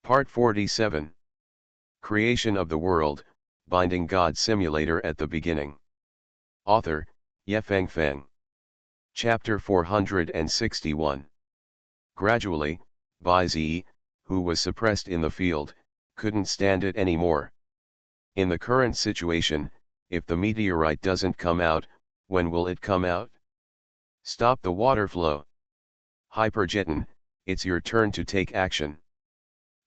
Part 47. Creation of the World, Binding God Simulator at the Beginning. Author, Yefeng Feng. Chapter 461. Gradually, Bai Zi, who was suppressed in the field, couldn't stand it anymore. In the current situation, if the meteorite doesn't come out, when will it come out? Stop the water flow. Hypergeton, it's your turn to take action.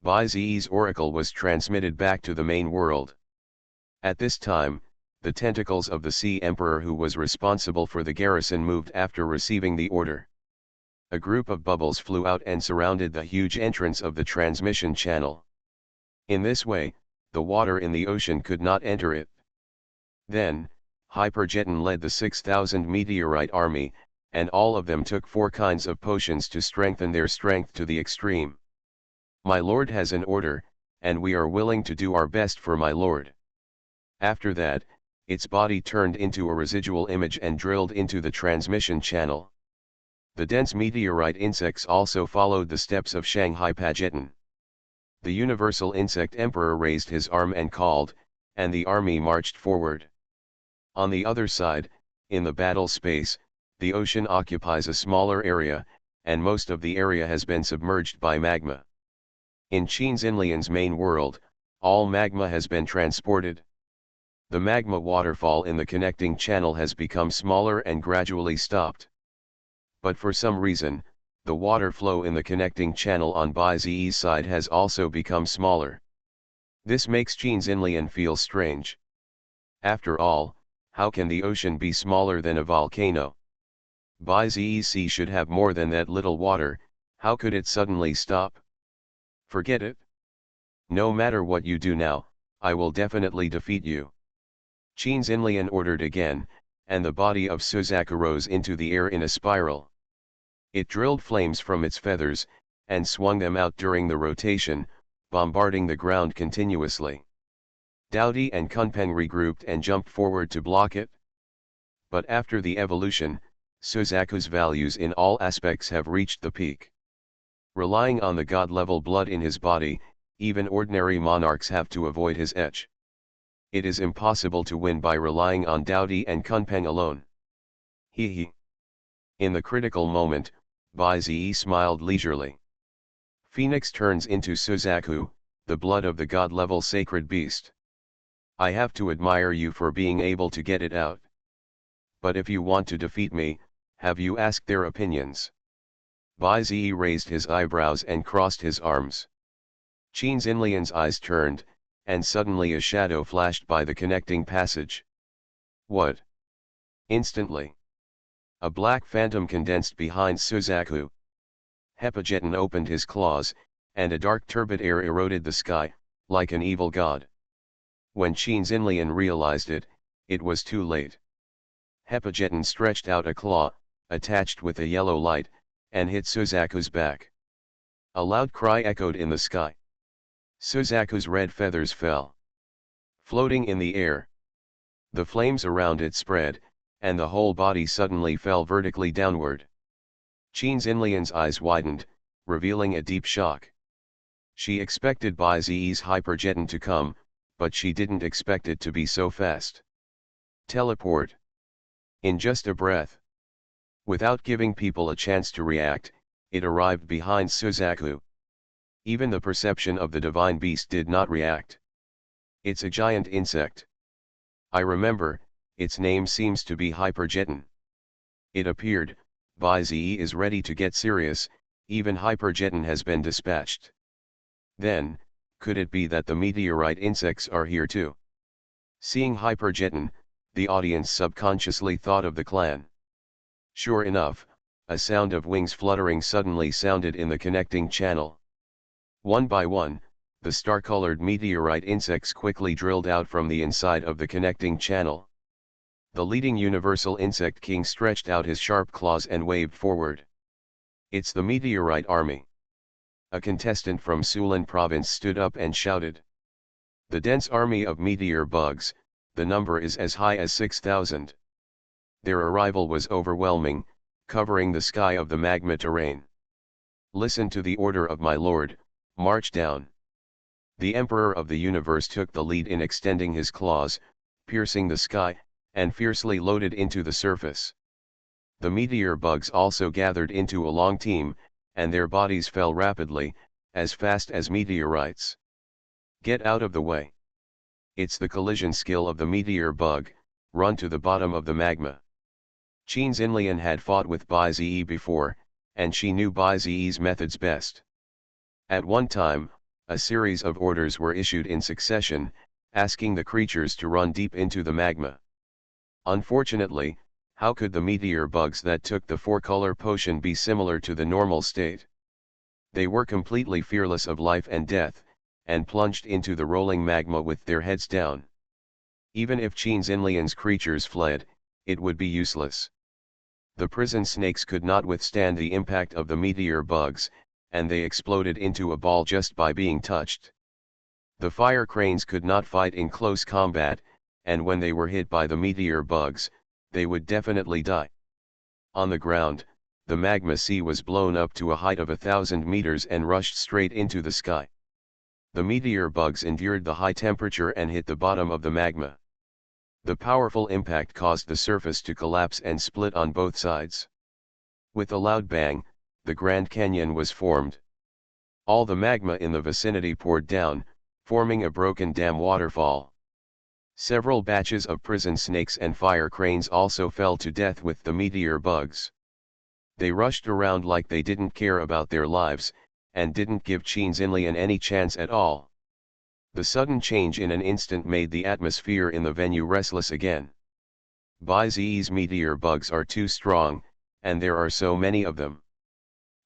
Bai Zi's oracle was transmitted back to the main world. At this time, the tentacles of the Sea Emperor who was responsible for the garrison moved after receiving the order. A group of bubbles flew out and surrounded the huge entrance of the transmission channel. In this way, the water in the ocean could not enter it. Then, Hypergeton led the 6,000 meteorite army, and all of them took 4 kinds of potions to strengthen their strength to the extreme. My lord has an order, and we are willing to do our best for my lord. After that, its body turned into a residual image and drilled into the transmission channel. The dense meteorite insects also followed the steps of Shanghai Pageton. The Universal Insect Emperor raised his arm and called, and the army marched forward. On the other side, in the battle space, the ocean occupies a smaller area, and most of the area has been submerged by magma. In Transmigration main world, all magma has been transported. The magma waterfall in the connecting channel has become smaller and gradually stopped. But for some reason, the water flow in the connecting channel on Bai Zi's side has also become smaller. This makes Transmigration feel strange. After all, how can the ocean be smaller than a volcano? Bai Zi's sea should have more than that little water, how could it suddenly stop? Forget it. No matter what you do now, I will definitely defeat you. Transmigration ordered again, and the body of Suzaku rose into the air in a spiral. It drilled flames from its feathers, and swung them out during the rotation, bombarding the ground continuously. Dowdy and Kunpeng regrouped and jumped forward to block it. But after the evolution, Suzaku's values in all aspects have reached the peak. Relying on the god-level blood in his body, even ordinary monarchs have to avoid his etch. It is impossible to win by relying on Dowdy and Kunpeng alone. He. In the critical moment, Bai Zi smiled leisurely. Phoenix turns into Suzaku, the blood of the god-level sacred beast. I have to admire you for being able to get it out. But if you want to defeat me, have you asked their opinions? Bai Zi raised his eyebrows and crossed his arms. Transmigration's eyes turned, and suddenly a shadow flashed by the connecting passage. What? Instantly, a black phantom condensed behind Suzaku. Hypergeton opened his claws, and a dark turbid air eroded the sky, like an evil god. When Transmigration realized it, it was too late. Hypergeton stretched out a claw, attached with a yellow light, and hit Suzaku's back. A loud cry echoed in the sky. Suzaku's red feathers fell, floating in the air. The flames around it spread, and the whole body suddenly fell vertically downward. Transmigration's eyes widened, revealing a deep shock. She expected Bai Zi's Hypergeton to come, but she didn't expect it to be so fast. Teleport. In just a breath. Without giving people a chance to react, it arrived behind Suzaku. Even the perception of the divine beast did not react. It's a giant insect. I remember, its name seems to be Hypergeton. It appeared, Bai Zi is ready to get serious, even Hypergeton has been dispatched. Then, could it be that the meteorite insects are here too? Seeing Hypergeton, the audience subconsciously thought of the clan. Sure enough, a sound of wings fluttering suddenly sounded in the connecting channel. One by one, the star-colored meteorite insects quickly drilled out from the inside of the connecting channel. The leading universal insect king stretched out his sharp claws and waved forward. It's the meteorite army. A contestant from Sulan province stood up and shouted. The dense army of meteor bugs, the number is as high as 6,000. Their arrival was overwhelming, covering the sky of the magma terrain. Listen to the order of my lord, march down. The Emperor of the Universe took the lead in extending his claws, piercing the sky, and fiercely loaded into the surface. The meteor bugs also gathered into a long team, and their bodies fell rapidly, as fast as meteorites. Get out of the way. It's the collision skill of the meteor bug, run to the bottom of the magma. Qin Xinlian had fought with Bai Ziyi before, and she knew Bai Ziyi's methods best. At one time, a series of orders were issued in succession, asking the creatures to run deep into the magma. Unfortunately, how could the meteor bugs that took the four-color potion be similar to the normal state? They were completely fearless of life and death, and plunged into the rolling magma with their heads down. Even if Qin Xinlian's creatures fled, it would be useless. The prison snakes could not withstand the impact of the meteor bugs, and they exploded into a ball just by being touched. The fire cranes could not fight in close combat, and when they were hit by the meteor bugs, they would definitely die. On the ground, the magma sea was blown up to a height of 1,000 meters and rushed straight into the sky. The meteor bugs endured the high temperature and hit the bottom of the magma. The powerful impact caused the surface to collapse and split on both sides. With a loud bang, the Grand Canyon was formed. All the magma in the vicinity poured down, forming a broken dam waterfall. Several batches of prison snakes and fire cranes also fell to death with the meteor bugs. They rushed around like they didn't care about their lives, and didn't give Qin Xinlian any chance at all. The sudden change in an instant made the atmosphere in the venue restless again. Bai Ziyi's meteor bugs are too strong, and there are so many of them.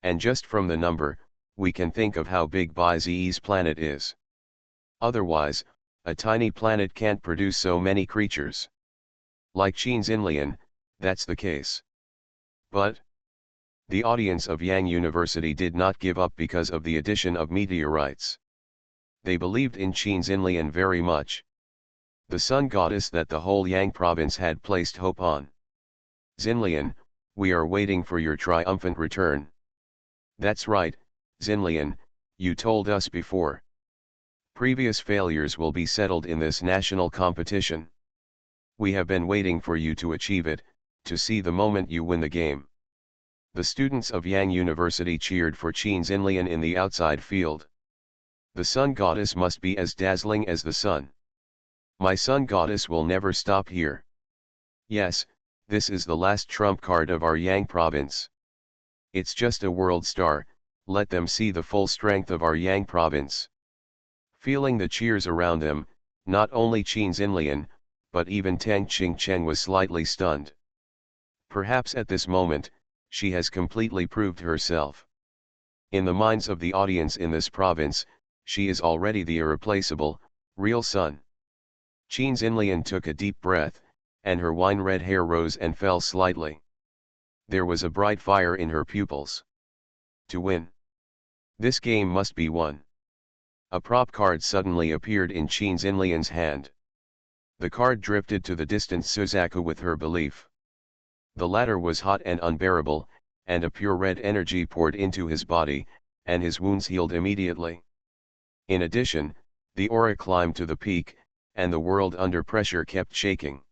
And just from the number, we can think of how big Bai Ziyi's planet is. Otherwise, a tiny planet can't produce so many creatures. Like Qin Xinlian, that's the case. But the audience of Yang University did not give up because of the addition of meteorites. They believed in Qin Xinlian very much. The sun goddess that the whole Yang province had placed hope on. Xinlian, we are waiting for your triumphant return. That's right, Xinlian, you told us before. Previous failures will be settled in this national competition. We have been waiting for you to achieve it, to see the moment you win the game. The students of Yang University cheered for Qin Xinlian in the outside field. The sun goddess must be as dazzling as the sun. My sun goddess will never stop here. Yes, this is the last trump card of our Yang province. It's just a world star, let them see the full strength of our Yang province. Feeling the cheers around them, not only Qin Xinlian, but even Tang Qingcheng was slightly stunned. Perhaps at this moment, she has completely proved herself. In the minds of the audience in this province, she is already the irreplaceable, real sun. Qin Xinlian took a deep breath, and her wine-red hair rose and fell slightly. There was a bright fire in her pupils. To win. This game must be won. A prop card suddenly appeared in Qin Xinlian's hand. The card drifted to the distant Suzaku with her belief. The latter was hot and unbearable, and a pure red energy poured into his body, and his wounds healed immediately. In addition, the aura climbed to the peak, and the world under pressure kept shaking.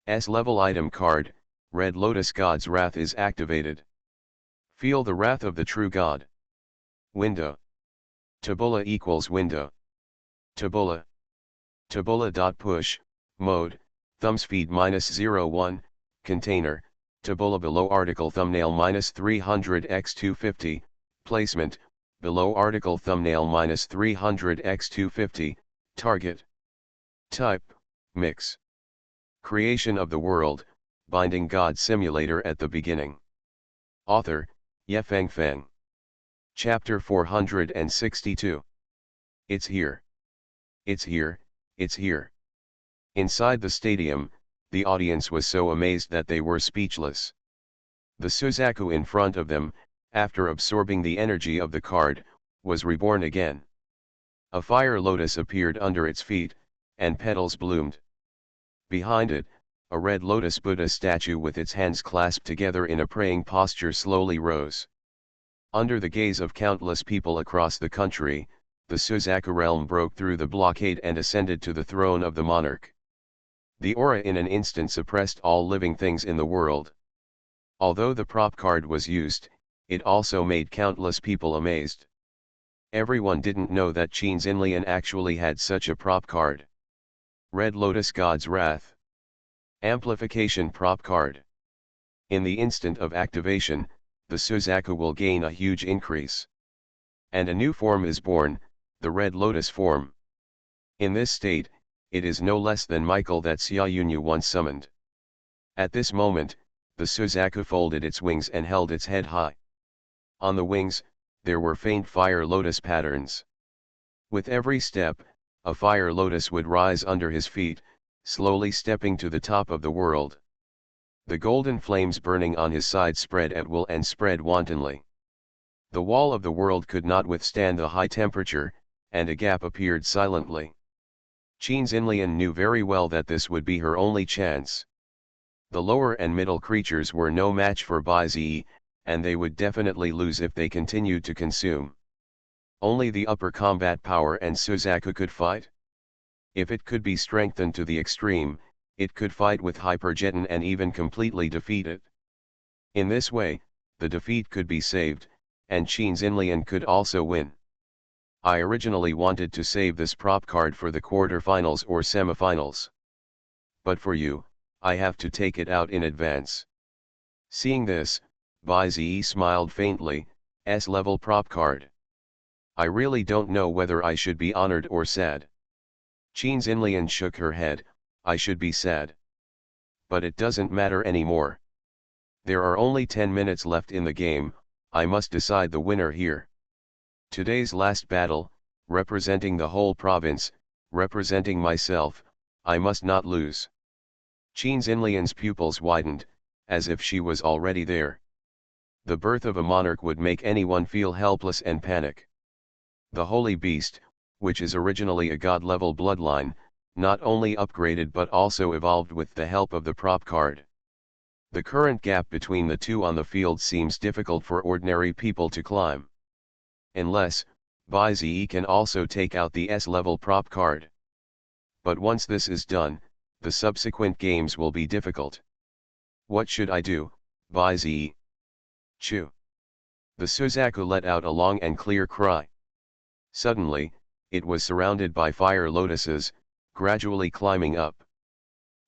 S-level item card, Red Lotus God's Wrath is activated. Feel the wrath of the true God. Window. Tabula equals window. Tabula. Tabula.push, mode, thumbspeed -01, container, tabula below article thumbnail -300x250, placement, below article thumbnail -300x250, target. Type, mix. Creation of the world, binding God simulator at the beginning. Author, Yefeng Feng. Chapter 462. It's here. It's here, it's here. Inside the stadium, the audience was so amazed that they were speechless. The Suzaku in front of them, after absorbing the energy of the card, was reborn again. A fire lotus appeared under its feet, and petals bloomed. Behind it, a red lotus Buddha statue with its hands clasped together in a praying posture slowly rose. Under the gaze of countless people across the country, the Suzaku realm broke through the blockade and ascended to the throne of the monarch. The aura in an instant suppressed all living things in the world. Although the prop card was used, it also made countless people amazed. Everyone didn't know that Qin Xinlian actually had such a prop card. Red Lotus God's Wrath. Amplification prop card. In the instant of activation, the Suzaku will gain a huge increase. And a new form is born, the Red Lotus form. In this state, it is no less than Michael that Xiaoyunyu once summoned. At this moment, the Suzaku folded its wings and held its head high. On the wings, there were faint fire lotus patterns. With every step, a fire lotus would rise under his feet, slowly stepping to the top of the world. The golden flames burning on his side spread at will and spread wantonly. The wall of the world could not withstand the high temperature, and a gap appeared silently. Qin Xinlian knew very well that this would be her only chance. The lower and middle creatures were no match for Bai Zi, and they would definitely lose if they continued to consume. Only the upper combat power and Suzaku could fight. If it could be strengthened to the extreme, it could fight with Hypergeton and even completely defeat it. In this way, the defeat could be saved, and Qin Xinlian could also win. I originally wanted to save this prop card for the quarterfinals or semifinals. But for you, I have to take it out in advance. Seeing this, Bai Zi smiled faintly, S-level prop card. I really don't know whether I should be honored or sad. Qin Xinlian shook her head, I should be sad. But it doesn't matter anymore. There are only 10 minutes left in the game, I must decide the winner here. Today's last battle, representing the whole province, representing myself, I must not lose. Qin Xinlian's pupils widened, as if she was already there. The birth of a monarch would make anyone feel helpless and panic. The holy beast, which is originally a god-level bloodline, not only upgraded but also evolved with the help of the prop card. The current gap between the two on the field seems difficult for ordinary people to climb. Unless, Bai Zi can also take out the S-level prop card. But once this is done, the subsequent games will be difficult. What should I do, Bai Zi? Chew. The Suzaku let out a long and clear cry. Suddenly, it was surrounded by fire lotuses, gradually climbing up.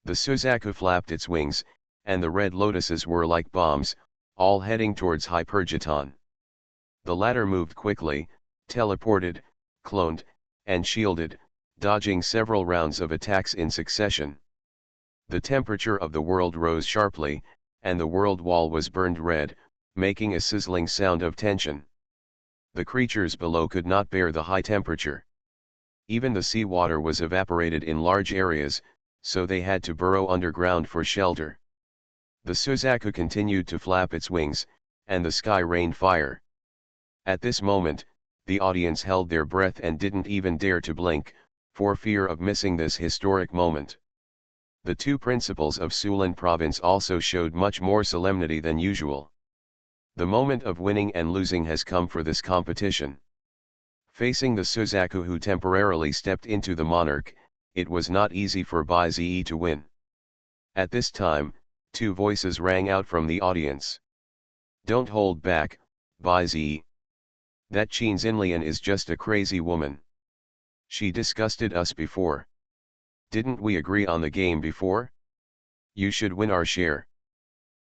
The Suzaku flapped its wings, and the red lotuses were like bombs, all heading towards Hypergeton. The latter moved quickly, teleported, cloned, and shielded, dodging several rounds of attacks in succession. The temperature of the world rose sharply, and the world wall was burned red, making a sizzling sound of tension. The creatures below could not bear the high temperature. Even the seawater was evaporated in large areas, so they had to burrow underground for shelter. The Suzaku continued to flap its wings, and the sky rained fire. At this moment, the audience held their breath and didn't even dare to blink, for fear of missing this historic moment. The two principals of Sulan province also showed much more solemnity than usual. The moment of winning and losing has come for this competition. Facing the Suzaku who temporarily stepped into the monarch, it was not easy for Bai Zi to win. At this time, two voices rang out from the audience. Don't hold back, Bai Zi. That Qin Xinlian is just a crazy woman. She disgusted us before. Didn't we agree on the game before? You should win our share.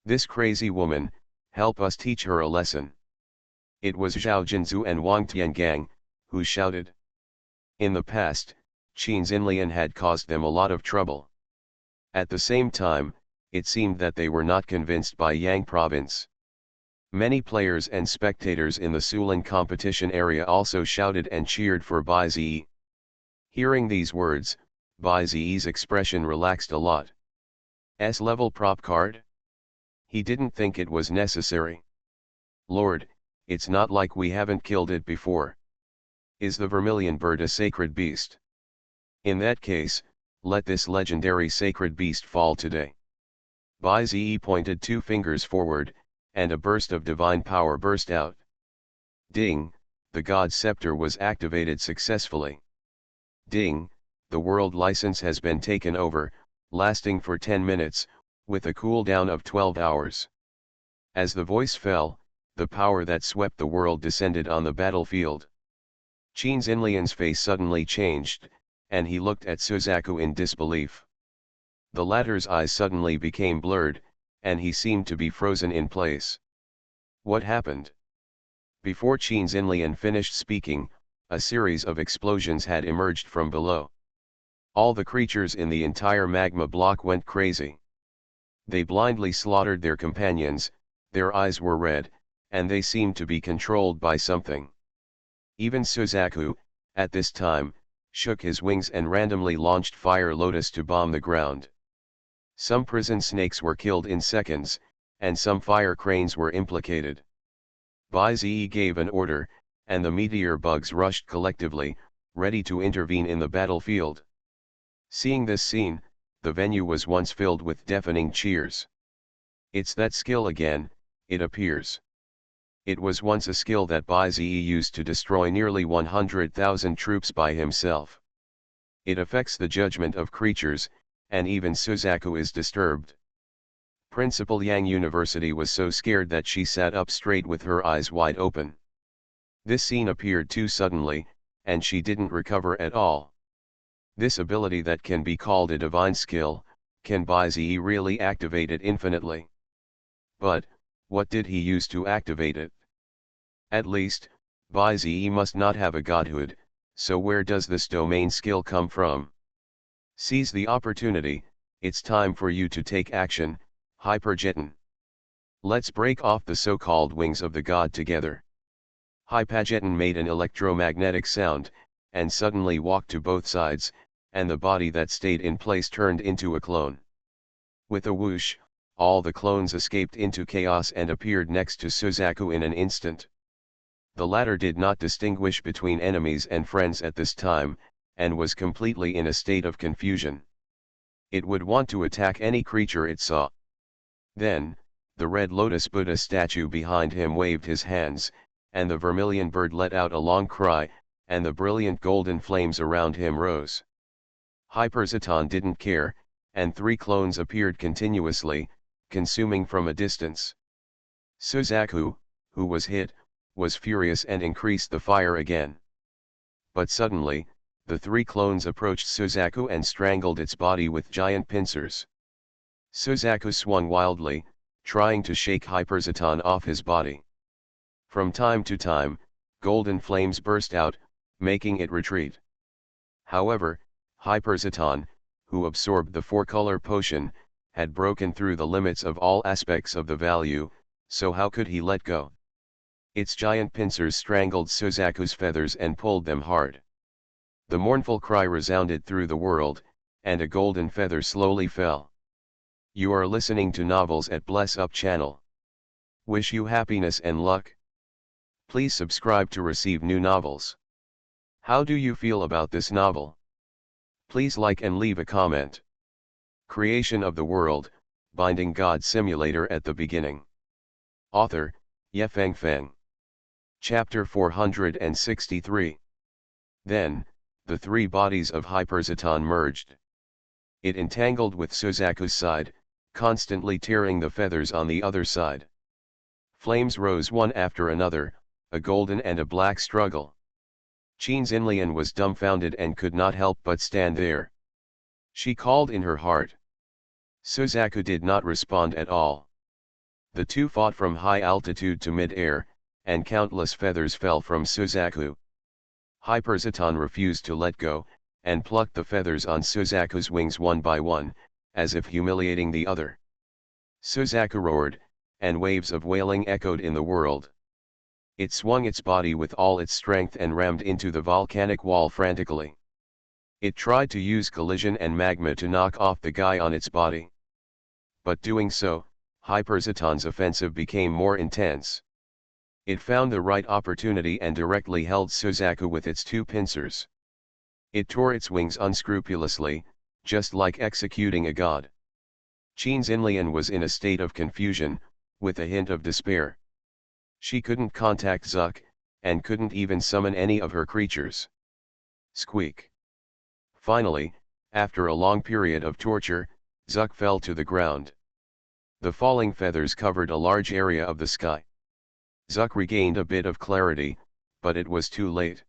This crazy woman, help us teach her a lesson. It was Zhao Jinzu and Wang Tiangang, who shouted. In the past, Qin Xinlian had caused them a lot of trouble. At the same time, it seemed that they were not convinced by Yang province. Many players and spectators in the Sulan competition area also shouted and cheered for Bai Zi. Hearing these words, Bai Zi's expression relaxed a lot. S-level prop card? He didn't think it was necessary. Lord, it's not like we haven't killed it before. Is the vermilion bird a sacred beast? In that case, let this legendary sacred beast fall today. Bai Zi pointed two fingers forward, and a burst of divine power burst out. Ding, the god scepter was activated successfully. Ding, the world license has been taken over, lasting for 10 minutes, with a cooldown of 12 hours. As the voice fell, the power that swept the world descended on the battlefield. Qin Xinlian's face suddenly changed, and he looked at Suzaku in disbelief. The latter's eyes suddenly became blurred, and he seemed to be frozen in place. What happened? Before Qin Xinlian finished speaking, a series of explosions had emerged from below. All the creatures in the entire magma block went crazy. They blindly slaughtered their companions, their eyes were red, and they seemed to be controlled by something. Even Suzaku, at this time, shook his wings and randomly launched Fire Lotus to bomb the ground. Some prison snakes were killed in seconds, and some fire cranes were implicated. Bai Zi gave an order, and the meteor bugs rushed collectively, ready to intervene in the battlefield. Seeing this scene, the venue was once filled with deafening cheers. It's that skill again, it appears. It was once a skill that Bai Zi used to destroy nearly 100,000 troops by himself. It affects the judgment of creatures, and even Suzaku is disturbed. Principal Yang University was so scared that she sat up straight with her eyes wide open. This scene appeared too suddenly, and she didn't recover at all. This ability that can be called a divine skill, can Bai Zi really activate it infinitely? But, what did he use to activate it? At least, Bai Zi must not have a godhood, so where does this domain skill come from? Seize the opportunity, it's time for you to take action, Hypergeton. Let's break off the so-called wings of the god together. Hypergeton made an electromagnetic sound, and suddenly walked to both sides, and the body that stayed in place turned into a clone. With a whoosh, all the clones escaped into chaos and appeared next to Suzaku in an instant. The latter did not distinguish between enemies and friends at this time, and was completely in a state of confusion. It would want to attack any creature it saw. Then, the red lotus Buddha statue behind him waved his hands, and the vermilion bird let out a long cry, and the brilliant golden flames around him rose. Hyperzeton didn't care, and 3 clones appeared continuously, consuming from a distance. Suzaku, who was hit, was furious and increased the fire again. But suddenly, the 3 clones approached Suzaku and strangled its body with giant pincers. Suzaku swung wildly, trying to shake Hyperzeton off his body. From time to time, golden flames burst out, making it retreat. However, Hyperzeton, who absorbed the 4-color potion, had broken through the limits of all aspects of the value, so how could he let go? Its giant pincers strangled Suzaku's feathers and pulled them hard. The mournful cry resounded through the world, and a golden feather slowly fell. You are listening to Novels at Bless Up channel. Wish you happiness and luck. Please subscribe to receive new novels. How do you feel about this novel? Please like and leave a comment. Creation of the World, Binding God Simulator at the beginning. Author, Yefeng Feng. Chapter 463. Then, the 3 bodies of Hyperzeton merged. It entangled with Suzaku's side, constantly tearing the feathers on the other side. Flames rose one after another, a golden and a black struggle. Qin Xinlian was dumbfounded and could not help but stand there. She called in her heart. Suzaku did not respond at all. The 2 fought from high altitude to mid-air, and countless feathers fell from Suzaku. Hyperzeton refused to let go, and plucked the feathers on Suzaku's wings one by one, as if humiliating the other. Suzaku roared, and waves of wailing echoed in the world. It swung its body with all its strength and rammed into the volcanic wall frantically. It tried to use collision and magma to knock off the guy on its body. But doing so, Hyperzeton's offensive became more intense. It found the right opportunity and directly held Suzaku with its 2 pincers. It tore its wings unscrupulously, just like executing a god. Qin Xinlian was in a state of confusion, with a hint of despair. She couldn't contact Zuck, and couldn't even summon any of her creatures. Squeak. Finally, after a long period of torture, Zuck fell to the ground. The falling feathers covered a large area of the sky. Zuck regained a bit of clarity, but it was too late.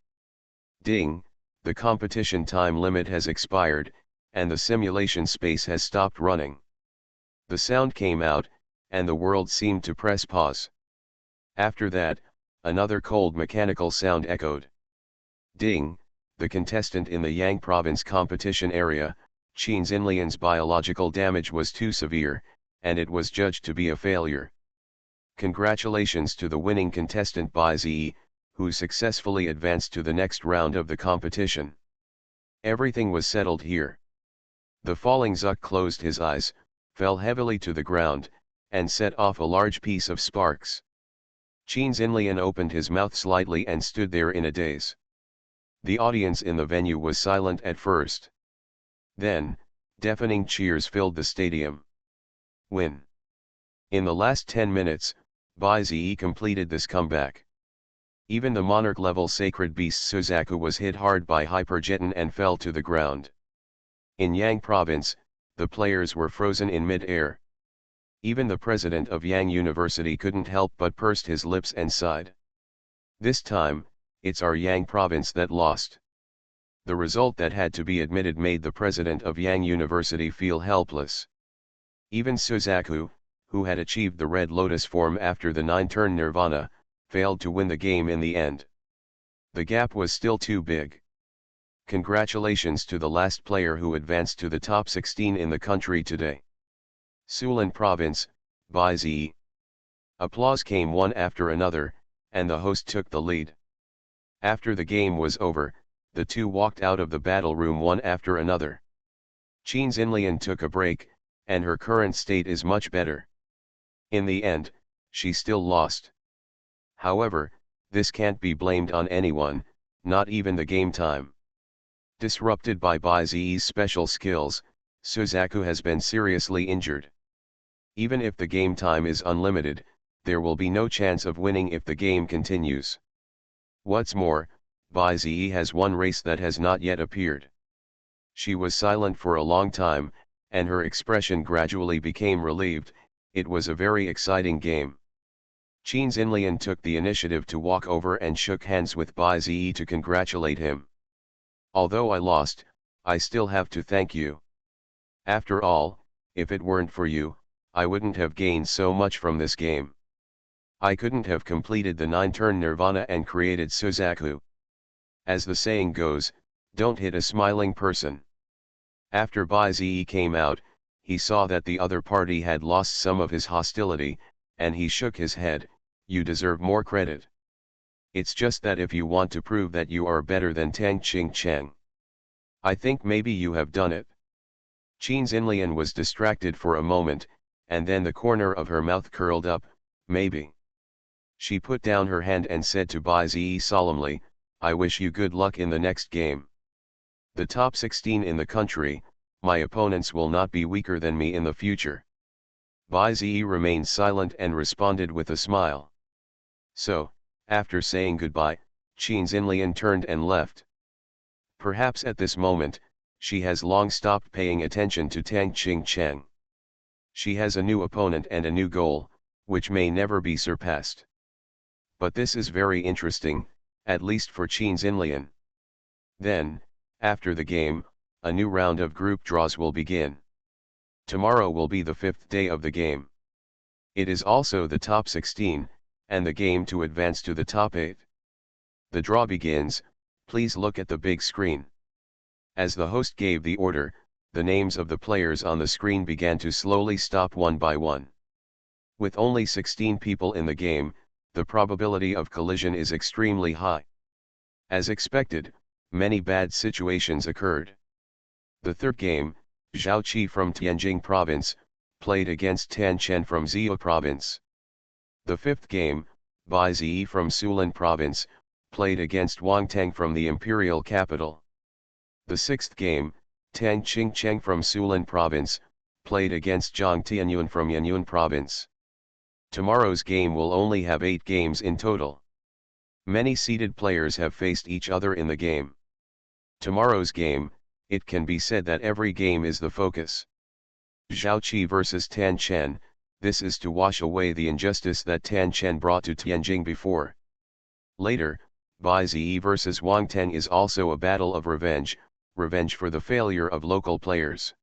Ding, the competition time limit has expired, and the simulation space has stopped running. The sound came out, and the world seemed to press pause. After that, another cold mechanical sound echoed. Ding, the contestant in the Yang province competition area, Chen Xinlian's biological damage was too severe, and it was judged to be a failure. Congratulations to the winning contestant Bai Zi, who successfully advanced to the next round of the competition. Everything was settled here. The falling Zuck closed his eyes, fell heavily to the ground, and set off a large piece of sparks. Chen Xinlian opened his mouth slightly and stood there in a daze. The audience in the venue was silent at first. Then, deafening cheers filled the stadium. Win. In the last 10 minutes, Bai Zi completed this comeback. Even the monarch-level sacred beast Suzaku was hit hard by Hyperjeton and fell to the ground. In Yang province, the players were frozen in mid-air. Even the president of Yang University couldn't help but pursed his lips and sighed. This time, it's our Yang province that lost. The result that had to be admitted made the president of Yang University feel helpless. Even Suzaku, who had achieved the Red Lotus form after the 9-turn Nirvana, failed to win the game in the end. The gap was still too big. Congratulations to the last player who advanced to the top 16 in the country today. Sulan Province, Bai Zi. Applause came one after another, and the host took the lead. After the game was over, the two walked out of the battle room one after another. Chen Xinlian took a break, and her current state is much better. In the end, she still lost. However, this can't be blamed on anyone, not even the game time. Disrupted by Bai Zi's special skills, Suzaku has been seriously injured. Even if the game time is unlimited, there will be no chance of winning if the game continues. What's more, Bai Zi has one race that has not yet appeared. She was silent for a long time, and her expression gradually became relieved. It was a very exciting game. Chen Xinlian took the initiative to walk over and shook hands with Bai Zi to congratulate him. Although I lost, I still have to thank you. After all, if it weren't for you, I wouldn't have gained so much from this game. I couldn't have completed the 9-turn Nirvana and created Suzaku. As the saying goes, don't hit a smiling person. After Bai Zi came out, he saw that the other party had lost some of his hostility, and he shook his head. You deserve more credit. It's just that if you want to prove that you are better than Tang Ching Cheng, I think maybe you have done it. Chen Xinlian was distracted for a moment, and then the corner of her mouth curled up. Maybe. She put down her hand and said to Bai Zi solemnly, I wish you good luck in the next game. The top 16 in the country, my opponents will not be weaker than me in the future. Bai Zi remained silent and responded with a smile. So, after saying goodbye, Chen Xinlian turned and left. Perhaps at this moment, she has long stopped paying attention to Tang Ching Cheng. She has a new opponent and a new goal, which may never be surpassed. But this is very interesting, at least for Chen Xinlian. Then, after the game, a new round of group draws will begin. Tomorrow will be the 5th day of the game. It is also the top 16, and the game to advance to the top 8. The draw begins. Please look at the big screen. As the host gave the order, the names of the players on the screen began to slowly stop one by one. With only 16 people in the game, the probability of collision is extremely high. As expected, many bad situations occurred. The third game, Zhao Qi from Tianjin province, played against Tan Chen from Zhou province. The fifth game, Bai Zi from Sulan province, played against Wang Teng from the imperial capital. The sixth game, Tang Ching Cheng from Sulan province, played against Zhang Tianyuan from Yanyuan province. Tomorrow's game will only have 8 games in total. Many seeded players have faced each other in the game. Tomorrow's game, it can be said that every game is the focus. Zhaoqi vs Tan Chen, this is to wash away the injustice that Tan Chen brought to Tianjing before. Later, Bai Ziyi vs Wang Teng is also a battle of revenge for the failure of local players.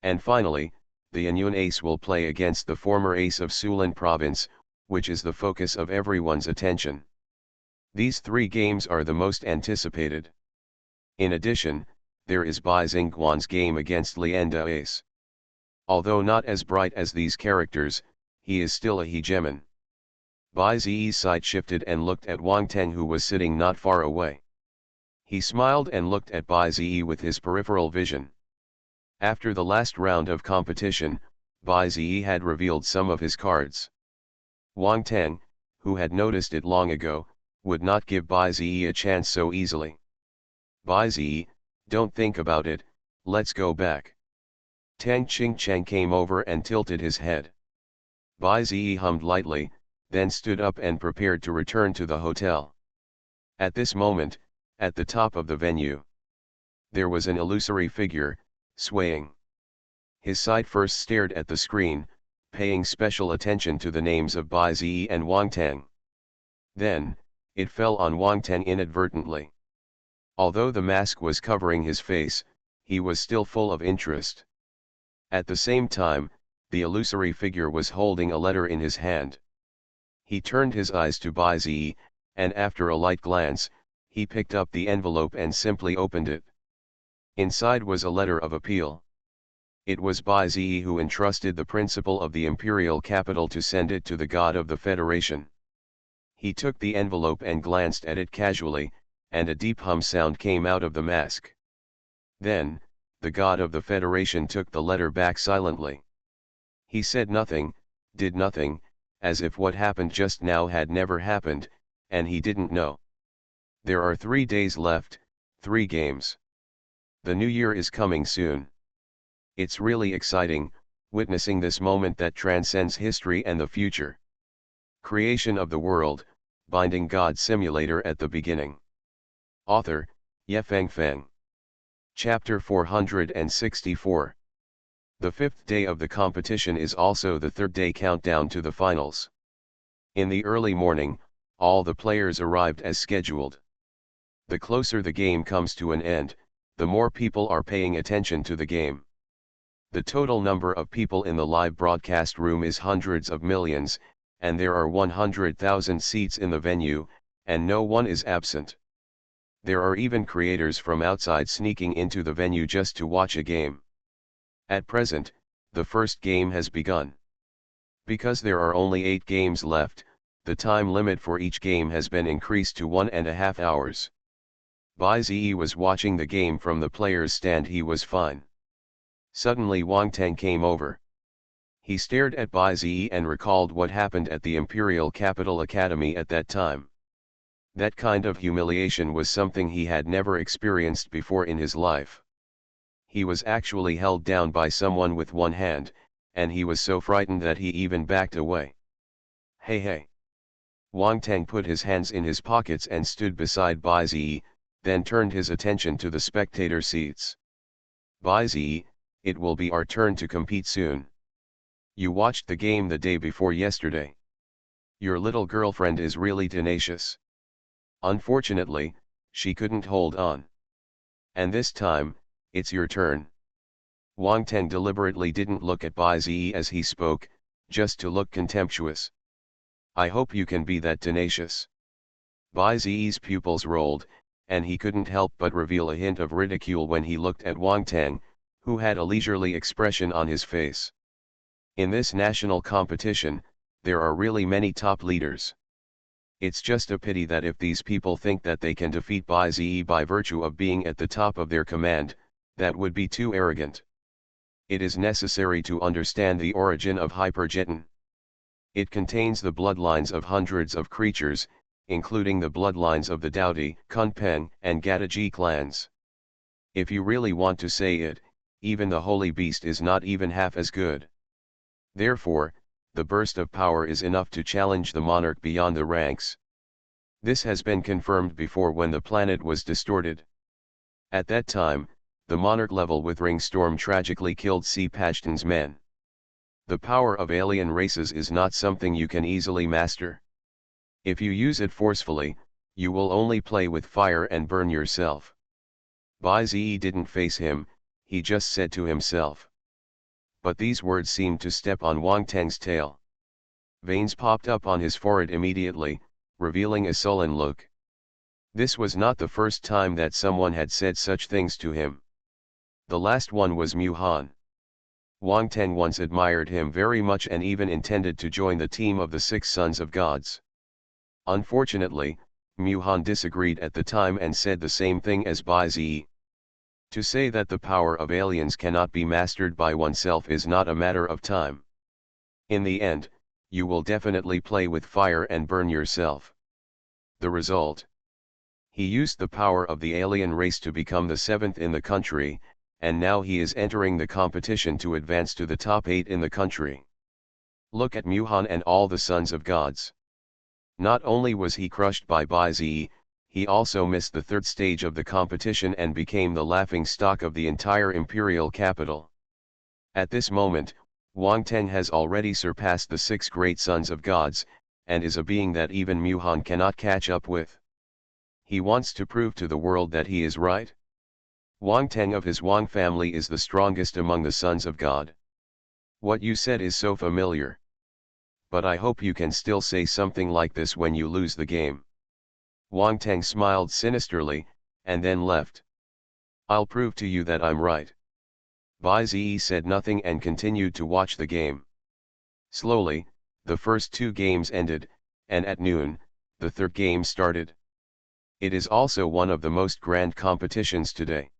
And finally, the Anyun ace will play against the former ace of Sulan province, which is the focus of everyone's attention. These three games are the most anticipated. In addition, there is Bai Xingguan's game against Lianda ace. Although not as bright as these characters, he is still a hegemon. Bai Ziyi's sight shifted and looked at Wang Teng, who was sitting not far away. He smiled and looked at Bai Ziyi with his peripheral vision. After the last round of competition, Bai Ziyi had revealed some of his cards. Wang Teng, who had noticed it long ago, would not give Bai Ziyi a chance so easily. Bai Ziyi, don't think about it, let's go back. Tang Qingcheng came over and tilted his head. Bai Ziyi hummed lightly, then stood up and prepared to return to the hotel. At this moment, at the top of the venue, there was an illusory figure, swaying. His sight first stared at the screen, paying special attention to the names of Bai Ziyi and Wang Teng. Then, it fell on Wang Teng inadvertently. Although the mask was covering his face, he was still full of interest. At the same time, the illusory figure was holding a letter in his hand. He turned his eyes to Bai Ziyi, and after a light glance, he picked up the envelope and simply opened it. Inside was a letter of appeal. It was Bai Ziyi who entrusted the principal of the imperial capital to send it to the god of the Federation. He took the envelope and glanced at it casually, and a deep hum sound came out of the mask. Then, the god of the Federation took the letter back silently. He said nothing, did nothing, as if what happened just now had never happened, and he didn't know. There are 3 days left, 3 games. The new year is coming soon. It's really exciting, witnessing this moment that transcends history and the future. Creation of the world, binding God simulator at the beginning. Author, Yefeng Feng. Chapter 464. The 5th day of the competition is also the 3rd day countdown to the finals. In the early morning, all the players arrived as scheduled. The closer the game comes to an end, the more people are paying attention to the game. The total number of people in the live broadcast room is hundreds of millions, and there are 100,000 seats in the venue, and no one is absent. There are even creators from outside sneaking into the venue just to watch a game. At present, the first game has begun. Because there are only 8 games left, the time limit for each game has been increased to 1.5 hours. Bai Ziyi was watching the game from the player's stand. He was fine. Suddenly Wang Teng came over. He stared at Bai Ziyi and recalled what happened at the Imperial Capital Academy at that time. That kind of humiliation was something he had never experienced before in his life. He was actually held down by someone with one hand, and he was so frightened that he even backed away. Hey hey! Wang Teng put his hands in his pockets and stood beside Bai Ziyi, then turned his attention to the spectator seats. Bai Ziyi, it will be our turn to compete soon. You watched the game the day before yesterday. Your little girlfriend is really tenacious. Unfortunately, she couldn't hold on. And this time, it's your turn. Wang Teng deliberately didn't look at Bai Ziyi as he spoke, just to look contemptuous. I hope you can be that tenacious. Bai Ziyi's pupils rolled, and he couldn't help but reveal a hint of ridicule when he looked at Wang Teng, who had a leisurely expression on his face. In this national competition, there are really many top leaders. It's just a pity that if these people think that they can defeat Bai Ziyi by virtue of being at the top of their command, that would be too arrogant. It is necessary to understand the origin of Hypergeton. It contains the bloodlines of hundreds of creatures, including the bloodlines of the Daodi, Kunpeng, and Gadaji clans. If you really want to say it, even the holy beast is not even half as good. Therefore, the burst of power is enough to challenge the monarch beyond the ranks. This has been confirmed before when the planet was distorted. At that time, the monarch-level Withering Storm tragically killed C. Pashtun's men. The power of alien races is not something you can easily master. If you use it forcefully, you will only play with fire and burn yourself. Bai Zi didn't face him, he just said to himself. But these words seemed to step on Wang Teng's tail. Veins popped up on his forehead immediately, revealing a sullen look. This was not the first time that someone had said such things to him. The last one was Mu Han. Wang Teng once admired him very much and even intended to join the team of the 6 sons of gods. Unfortunately, Mu Han disagreed at the time and said the same thing as Bai Zi. To say that the power of aliens cannot be mastered by oneself is not a matter of time. In the end, you will definitely play with fire and burn yourself. The result? He used the power of the alien race to become the 7th in the country, and now he is entering the competition to advance to the top 8 in the country. Look at Mu Han and all the sons of gods. Not only was he crushed by Bai Zi, he also missed the 3rd stage of the competition and became the laughing stock of the entire imperial capital. At this moment, Wang Teng has already surpassed the 6 great sons of gods, and is a being that even Mu Han cannot catch up with. He wants to prove to the world that he is right. Wang Teng of his Wang family is the strongest among the sons of God. What you said is so familiar. But I hope you can still say something like this when you lose the game. Wang Teng smiled sinisterly, and then left. I'll prove to you that I'm right. Bai Zi said nothing and continued to watch the game. Slowly, the first 2 games ended, and at noon, the 3rd game started. It is also one of the most grand competitions today.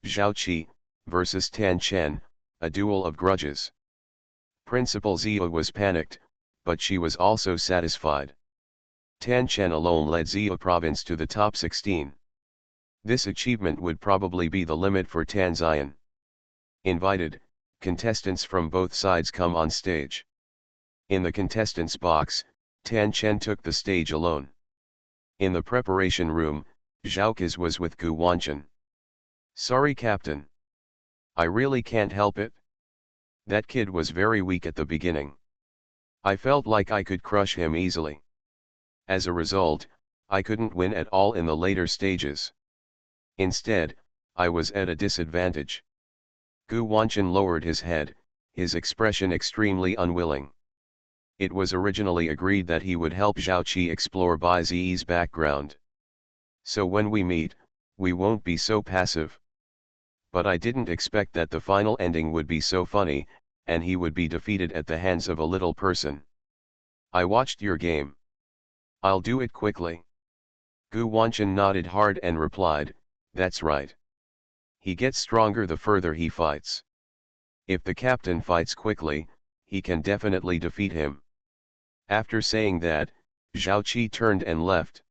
Zhao Qi versus Tan Chen, a duel of grudges. Principal Zia was panicked, but she was also satisfied. Tan Chen alone led Zia province to the top 16. This achievement would probably be the limit for Tan Zian. Invited, contestants from both sides come on stage. In the contestants' box, Tan Chen took the stage alone. In the preparation room, Zhao Qiz was with Gu Wanchen. Sorry Captain. I really can't help it. That kid was very weak at the beginning. I felt like I could crush him easily. As a result, I couldn't win at all in the later stages. Instead, I was at a disadvantage. Gu Wanchen lowered his head, his expression extremely unwilling. It was originally agreed that he would help Zhao Qi explore Bai Zi's background. So when we meet, we won't be so passive. But I didn't expect that the final ending would be so funny, and he would be defeated at the hands of a little person. I watched your game. I'll do it quickly. Gu Wanchen nodded hard and replied, that's right. He gets stronger the further he fights. If the captain fights quickly, he can definitely defeat him. After saying that, Zhao Qi turned and left.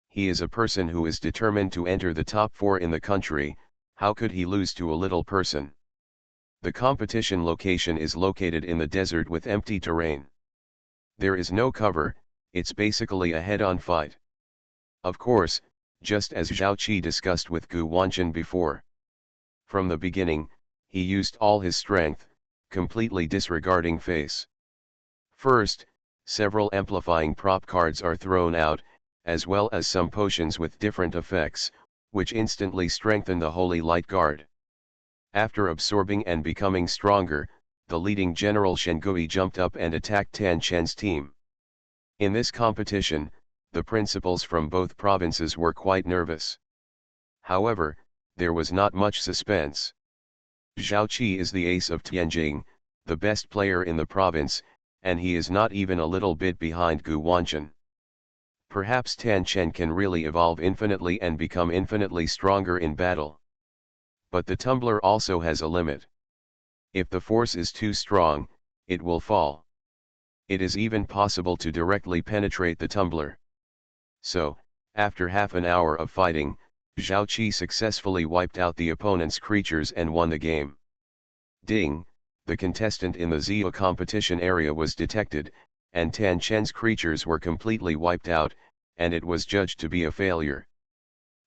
He is a person who is determined to enter the top 4 in the country. How could he lose to a little person? The competition location is located in the desert with empty terrain. There is no cover, it's basically a head-on fight. Of course, just as Zhao Qi discussed with Gu Wanchen before. From the beginning, he used all his strength, completely disregarding face. First, several amplifying prop cards are thrown out, as well as some potions with different effects, which instantly strengthen the Holy Light Guard. After absorbing and becoming stronger, the leading General Shengui jumped up and attacked Tan Chen's team. In this competition, the principals from both provinces were quite nervous. However, there was not much suspense. Zhao Qi is the ace of Tianjing, the best player in the province, and he is not even a little bit behind Gu Wanchen. Perhaps Tan Chen can really evolve infinitely and become infinitely stronger in battle. But the tumbler also has a limit. If the force is too strong, it will fall. It is even possible to directly penetrate the tumbler. So, after half an hour of fighting, Zhao Qi successfully wiped out the opponent's creatures and won the game. Ding, the contestant in the Zia competition area was detected, and Tan Chen's creatures were completely wiped out, and it was judged to be a failure.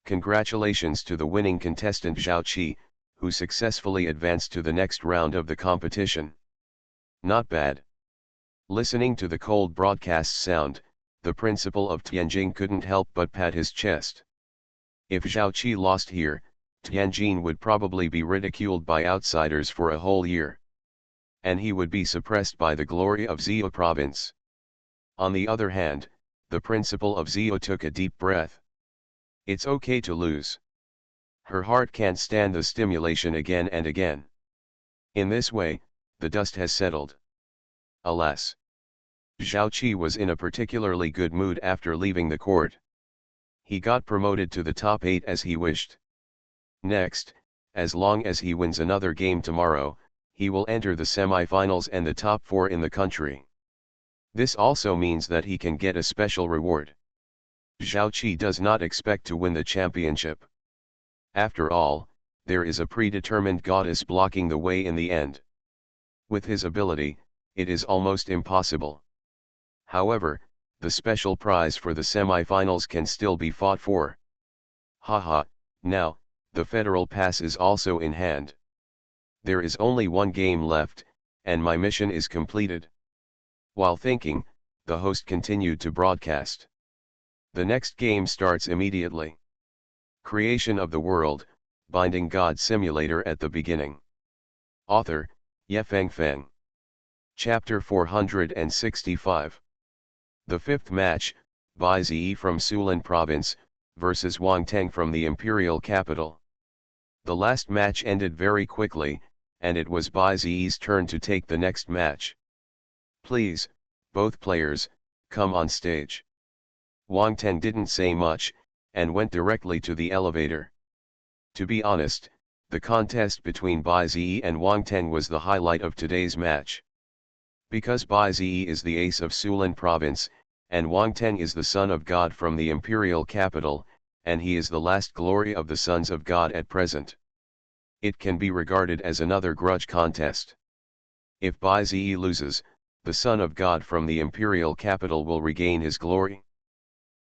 Congratulations to the winning contestant Zhao Qi, who successfully advanced to the next round of the competition. Not bad. Listening to the cold broadcast sound, the principal of Tianjin couldn't help but pat his chest. If Zhao Qi lost here, Tianjin would probably be ridiculed by outsiders for a whole year. And he would be suppressed by the glory of Zhou province. On the other hand, the principal of Zhou took a deep breath. It's okay to lose. Her heart can't stand the stimulation again and again. In this way, the dust has settled. Alas! Zhao Qi was in a particularly good mood after leaving the court. He got promoted to the top 8 as he wished. Next, as long as he wins another game tomorrow, he will enter the semi-finals and the top 4 in the country. This also means that he can get a special reward. Zhao Qi does not expect to win the championship. After all, there is a predetermined goddess blocking the way in the end. With his ability, it is almost impossible. However, the special prize for the semi-finals can still be fought for. Haha, now, the federal pass is also in hand. There is only one game left, and my mission is completed. While thinking, the host continued to broadcast. The next game starts immediately. Creation of the World, Binding God Simulator at the beginning. Author, Yefeng Feng. Chapter 465. The fifth match, Bai Ziyi from Sulan Province, versus Wang Teng from the Imperial Capital. The last match ended very quickly, and it was Bai Ziyi's turn to take the next match. Please, both players, come on stage. Wang Teng didn't say much, and went directly to the elevator. To be honest, the contest between Bai Ziyi and Wang Teng was the highlight of today's match. Because Bai Ziyi is the ace of Sulan Province, and Wang Teng is the son of God from the Imperial Capital, and he is the last glory of the sons of God at present. It can be regarded as another grudge contest. If Bai Ziyi loses, the son of God from the Imperial Capital will regain his glory.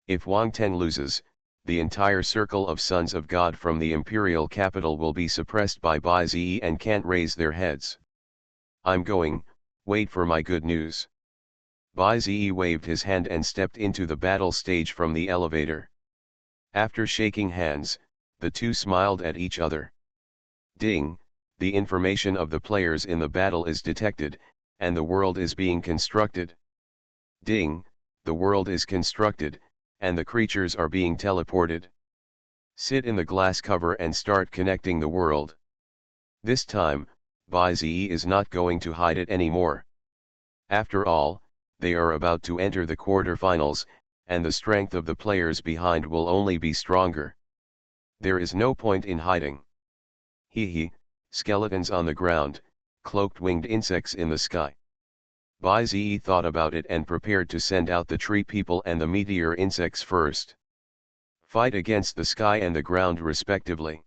If Wang Teng loses, the entire circle of sons of God from the Imperial Capital will be suppressed by Bai Ziyi and can't raise their heads. I'm going, wait for my good news. Bai Ziyi waved his hand and stepped into the battle stage from the elevator. After shaking hands, the two smiled at each other. Ding, the information of the players in the battle is detected, and the world is being constructed. Ding, the world is constructed, and the creatures are being teleported. Sit in the glass cover and start connecting the world. This time, Bai Ziyi is not going to hide it anymore. After all, they are about to enter the quarterfinals, and the strength of the players behind will only be stronger. There is no point in hiding. Hee, skeletons on the ground, cloaked winged insects in the sky. Bai Ziyi thought about it and prepared to send out the tree people and the meteor insects first. Fight against the sky and the ground respectively.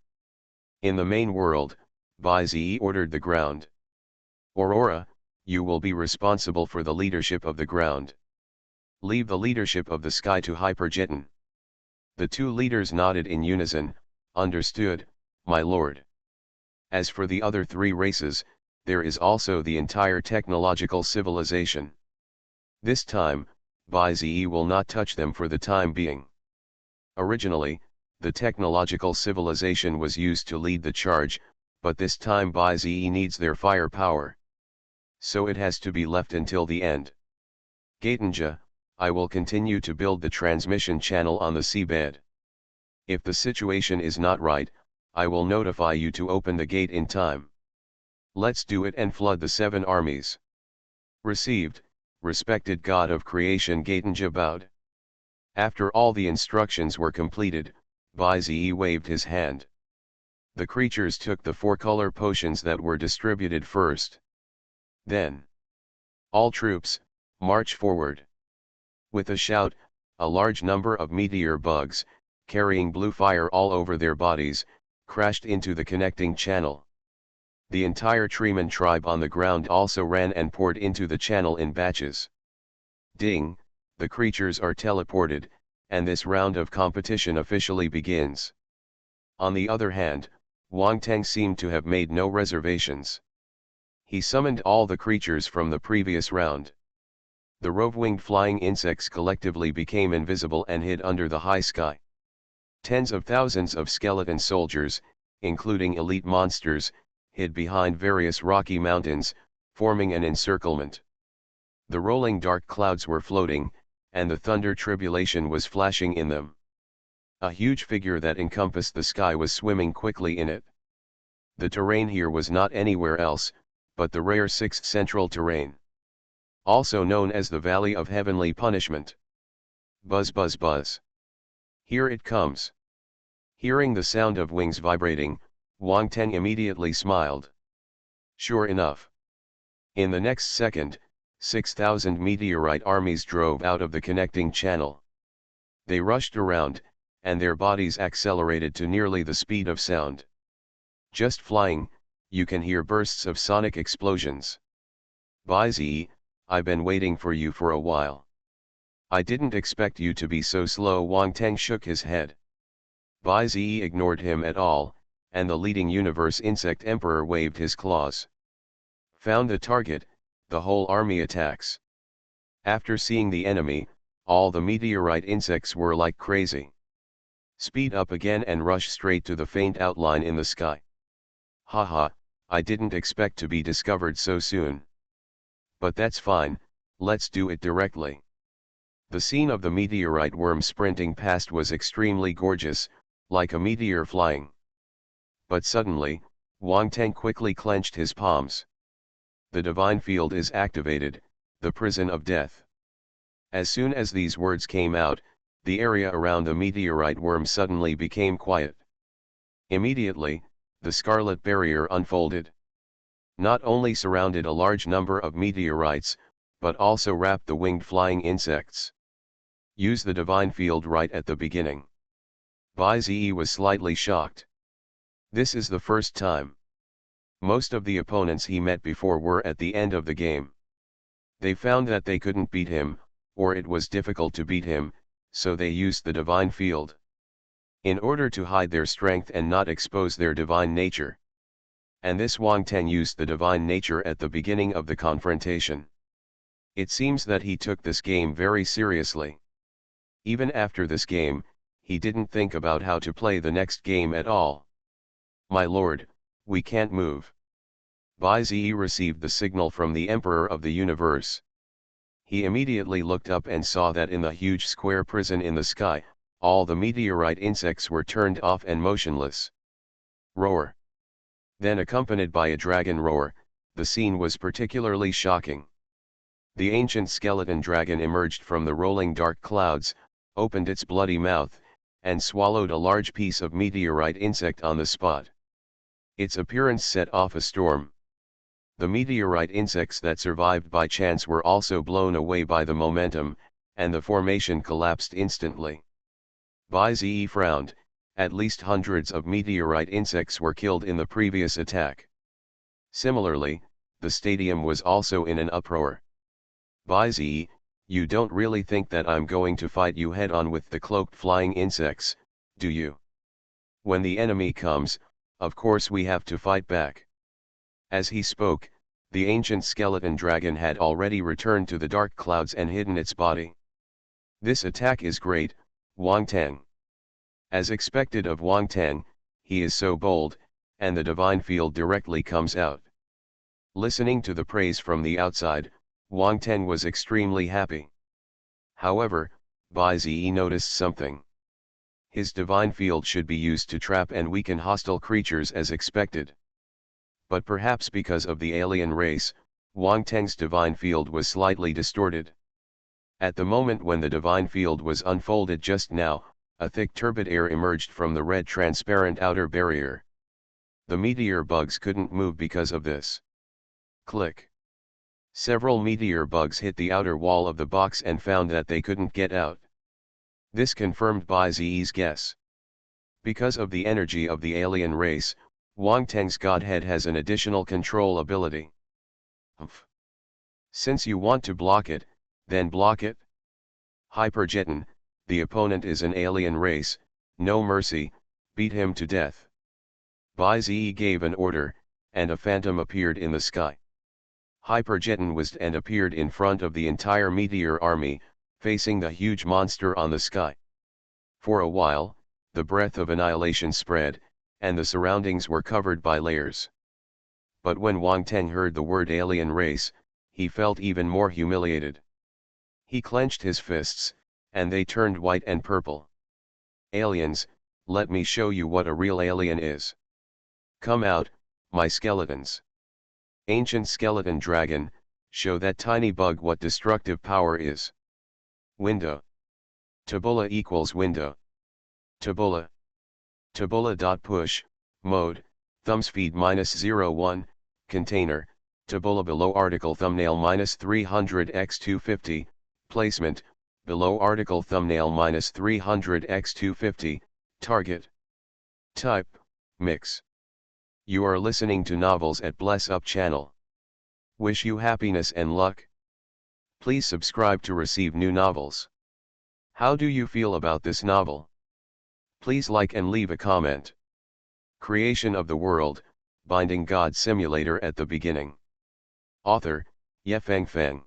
In the main world, Bai Ziyi ordered the ground. Aurora, you will be responsible for the leadership of the ground. Leave the leadership of the sky to Hyperjeton. The two leaders nodded in unison, understood, my lord. As for the other three races, there is also the entire technological civilization. This time, Bai Ziyi will not touch them for the time being. Originally, the technological civilization was used to lead the charge, but this time Bai Ziyi needs their firepower. So it has to be left until the end. Gatenja, I will continue to build the transmission channel on the seabed. If the situation is not right, I will notify you to open the gate in time. Let's do it and flood the 7 armies. Received, respected God of creation. Gatenja bowed. After all the instructions were completed, Bai Ziyi waved his hand. The creatures took the 4-color potions that were distributed first. Then, all troops, march forward. With a shout, a large number of meteor bugs, carrying blue fire all over their bodies, crashed into the connecting channel. The entire treeman tribe on the ground also ran and poured into the channel in batches. Ding, the creatures are teleported, and this round of competition officially begins. On the other hand, Wang Teng seemed to have made no reservations. He summoned all the creatures from the previous round. The rove-winged flying insects collectively became invisible and hid under the high sky. Tens of thousands of skeleton soldiers, including elite monsters, hid behind various rocky mountains, forming an encirclement. The rolling dark clouds were floating, and the thunder tribulation was flashing in them. A huge figure that encompassed the sky was swimming quickly in it. The terrain here was not anywhere else, but the rare sixth central terrain, also known as the Valley of Heavenly Punishment. Buzz buzz buzz. Here it comes. Hearing the sound of wings vibrating, Wang Teng immediately smiled. Sure enough. In the next second, 6,000 meteorite armies drove out of the connecting channel. They rushed around, and their bodies accelerated to nearly the speed of sound. Just flying, you can hear bursts of sonic explosions. Bai Zi, I've been waiting for you for a while. I didn't expect you to be so slow. Wang Teng shook his head. Bai Zi ignored him at all, and the leading universe insect emperor waved his claws. Found the target, the whole army attacks. After seeing the enemy, all the meteorite insects were like crazy. Speed up again and rush straight to the faint outline in the sky. Haha, I didn't expect to be discovered so soon. But that's fine, let's do it directly. The scene of the meteorite worm sprinting past was extremely gorgeous, like a meteor flying. But suddenly, Wang Teng quickly clenched his palms. The divine field is activated, the prison of death. As soon as these words came out, the area around the meteorite worm suddenly became quiet. Immediately, the scarlet barrier unfolded. Not only surrounded a large number of meteorites, but also wrapped the winged flying insects. Use the divine field right at the beginning. Bai Zi was slightly shocked. This is the first time. Most of the opponents he met before were at the end of the game. They found that they couldn't beat him, or it was difficult to beat him, so they used the divine field. In order to hide their strength and not expose their divine nature. And this Wang Teng used the divine nature at the beginning of the confrontation. It seems that he took this game very seriously. Even after this game, he didn't think about how to play the next game at all. My lord, we can't move. Bai Zi received the signal from the Emperor of the Universe. He immediately looked up and saw that in the huge square prison in the sky, all the meteorite insects were turned off and motionless. Roar. Then accompanied by a dragon roar, the scene was particularly shocking. The ancient skeleton dragon emerged from the rolling dark clouds, opened its bloody mouth, and swallowed a large piece of meteorite insect on the spot. Its appearance set off a storm. The meteorite insects that survived by chance were also blown away by the momentum, and the formation collapsed instantly. Bai Zi frowned, at least hundreds of meteorite insects were killed in the previous attack. Similarly, the stadium was also in an uproar. Bai Zi, you don't really think that I'm going to fight you head-on with the cloaked flying insects, do you? When the enemy comes, of course we have to fight back. As he spoke, the ancient skeleton dragon had already returned to the dark clouds and hidden its body. This attack is great, Wang Teng. As expected of Wang Teng, he is so bold, and the divine field directly comes out. Listening to the praise from the outside, Wang Teng was extremely happy. However, Bai Zi noticed something. His divine field should be used to trap and weaken hostile creatures as expected. But perhaps because of the alien race, Wang Teng's divine field was slightly distorted. At the moment when the divine field was unfolded just now, a thick turbid air emerged from the red transparent outer barrier. The meteor bugs couldn't move because of this. Click. Several meteor bugs hit the outer wall of the box and found that they couldn't get out. This confirmed Bai Zi's guess. Because of the energy of the alien race, Wang Teng's godhead has an additional control ability. Since you want to block it, then block it. Hyperjeton, the opponent is an alien race, no mercy, beat him to death. Bai-Ze gave an order, and a phantom appeared in the sky. Hyperjeton whizzed and appeared in front of the entire meteor army, facing the huge monster on the sky. For a while, the breath of annihilation spread, and the surroundings were covered by layers. But when Wang Teng heard the word alien race, he felt even more humiliated. He clenched his fists, and they turned white and purple. Aliens, let me show you what a real alien is. Come out, my skeletons. Ancient skeleton dragon, show that tiny bug what destructive power is. Window. Tabula equals window. Tabula. Tabula.push, mode, thumbspeed -01, container, tabula below article thumbnail -300x250, placement, below article thumbnail -300x250, target. Type, mix. You are listening to novels at Bless Up channel. Wish you happiness and luck. Please subscribe to receive new novels. How do you feel about this novel? Please like and leave a comment. Creation of the World, Binding God Simulator at the beginning. Author, Yefeng Feng.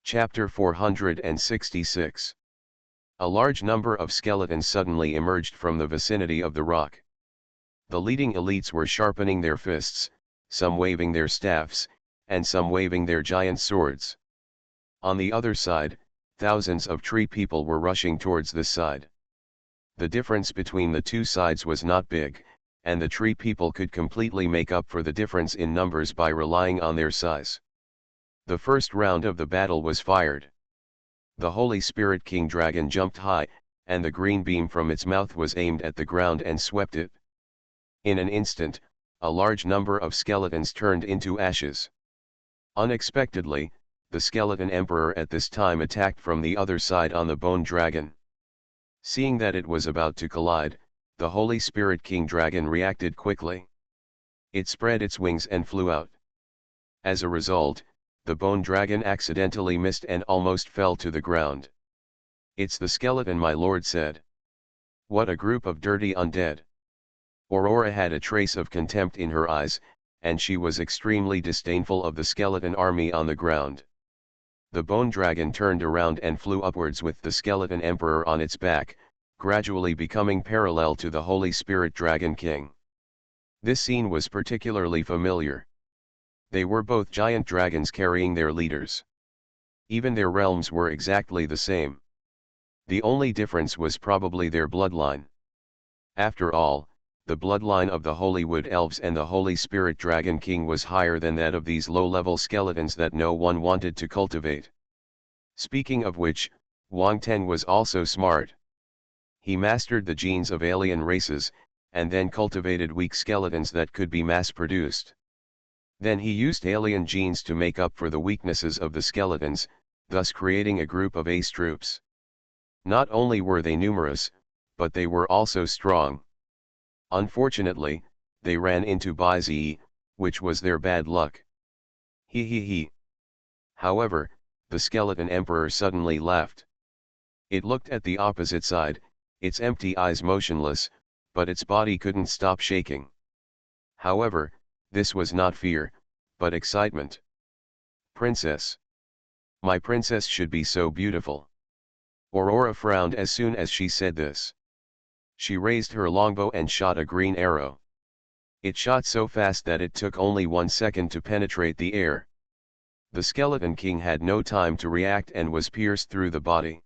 Chapter 466. A large number of skeletons suddenly emerged from the vicinity of the rock. The leading elites were sharpening their fists, some waving their staffs, and some waving their giant swords. On the other side, thousands of tree people were rushing towards this side. The difference between the two sides was not big, and the tree people could completely make up for the difference in numbers by relying on their size. The first round of the battle was fired. The Holy Spirit King Dragon jumped high, and the green beam from its mouth was aimed at the ground and swept it. In an instant, a large number of skeletons turned into ashes. Unexpectedly, the skeleton emperor at this time attacked from the other side on the bone dragon. Seeing that it was about to collide, the Holy Spirit King Dragon reacted quickly. It spread its wings and flew out. As a result, the bone dragon accidentally missed and almost fell to the ground. "It's the skeleton," my lord said. "What a group of dirty undead." Aurora had a trace of contempt in her eyes, and she was extremely disdainful of the skeleton army on the ground. The bone dragon turned around and flew upwards with the skeleton emperor on its back, gradually becoming parallel to the Holy Spirit Dragon King. This scene was particularly familiar. They were both giant dragons carrying their leaders. Even their realms were exactly the same. The only difference was probably their bloodline. After all, the bloodline of the Holy Wood Elves and the Holy Spirit Dragon King was higher than that of these low-level skeletons that no one wanted to cultivate. Speaking of which, Wang Teng was also smart. He mastered the genes of alien races, and then cultivated weak skeletons that could be mass-produced. Then he used alien genes to make up for the weaknesses of the skeletons, thus creating a group of ace troops. Not only were they numerous, but they were also strong. Unfortunately, they ran into Bai-Ze, which was their bad luck. He. However, the skeleton emperor suddenly laughed. It looked at the opposite side, its empty eyes motionless, but its body couldn't stop shaking. However, this was not fear, but excitement. "Princess. My princess should be so beautiful." Aurora frowned as soon as she said this. She raised her longbow and shot a green arrow. It shot so fast that it took only 1 second to penetrate the air. The Skeleton King had no time to react and was pierced through the body.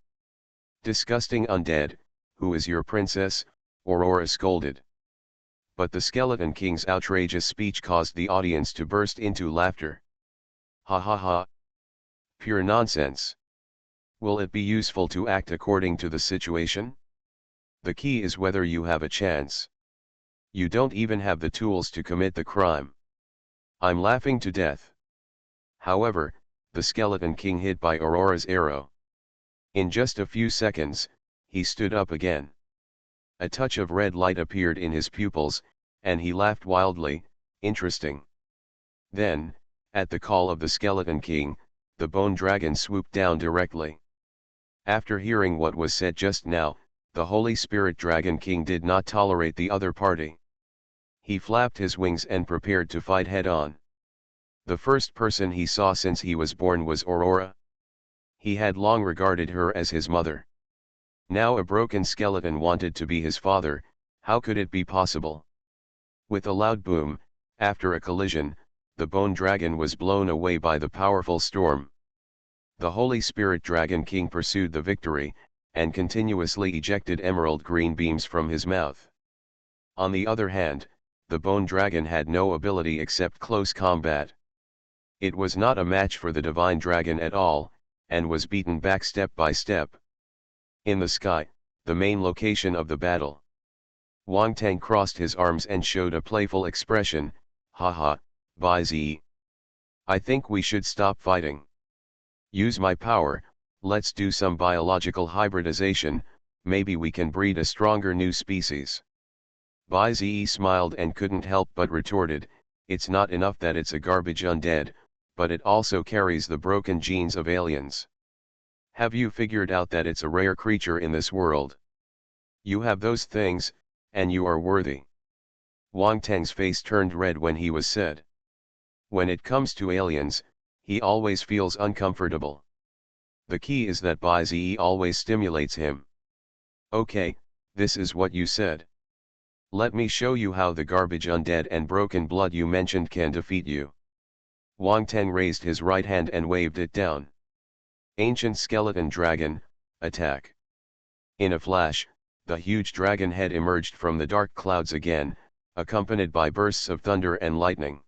"Disgusting undead, who is your princess?" Aurora scolded. But the Skeleton King's outrageous speech caused the audience to burst into laughter. "Ha ha ha! Pure nonsense. Will it be useful to act according to the situation? The key is whether you have a chance. You don't even have the tools to commit the crime." I'm laughing to death. However, the Skeleton King hit by Aurora's arrow. In just a few seconds, he stood up again. A touch of red light appeared in his pupils, and he laughed wildly. "Interesting." Then, at the call of the Skeleton King, the bone dragon swooped down directly. After hearing what was said just now, the Holy Spirit Dragon King did not tolerate the other party. He flapped his wings and prepared to fight head-on. The first person he saw since he was born was Aurora. He had long regarded her as his mother. Now a broken skeleton wanted to be his father. How could it be possible? With a loud boom, after a collision, the bone dragon was blown away by the powerful storm. The Holy Spirit Dragon King pursued the victory, and continuously ejected emerald green beams from his mouth. On the other hand, the bone dragon had no ability except close combat. It was not a match for the divine dragon at all, and was beaten back step by step. In the sky, the main location of the battle, Wang Tang crossed his arms and showed a playful expression. Haha, Bai Zi. I think we should stop fighting. Use my power, let's do some biological hybridization, maybe we can breed a stronger new species. Bai Zi smiled and couldn't help but retorted, it's not enough that it's a garbage undead, but it also carries the broken genes of aliens. Have you figured out that it's a rare creature in this world? You have those things, and you are worthy. Wang Tang's face turned red when he was said. When it comes to aliens, he always feels uncomfortable. The key is that Bai Zi always stimulates him. Okay, this is what you said. Let me show you how the garbage undead and broken blood you mentioned can defeat you. Wang Tang raised his right hand and waved it down. Ancient skeleton dragon, attack. In a flash, the huge dragon head emerged from the dark clouds again, accompanied by bursts of thunder and lightning.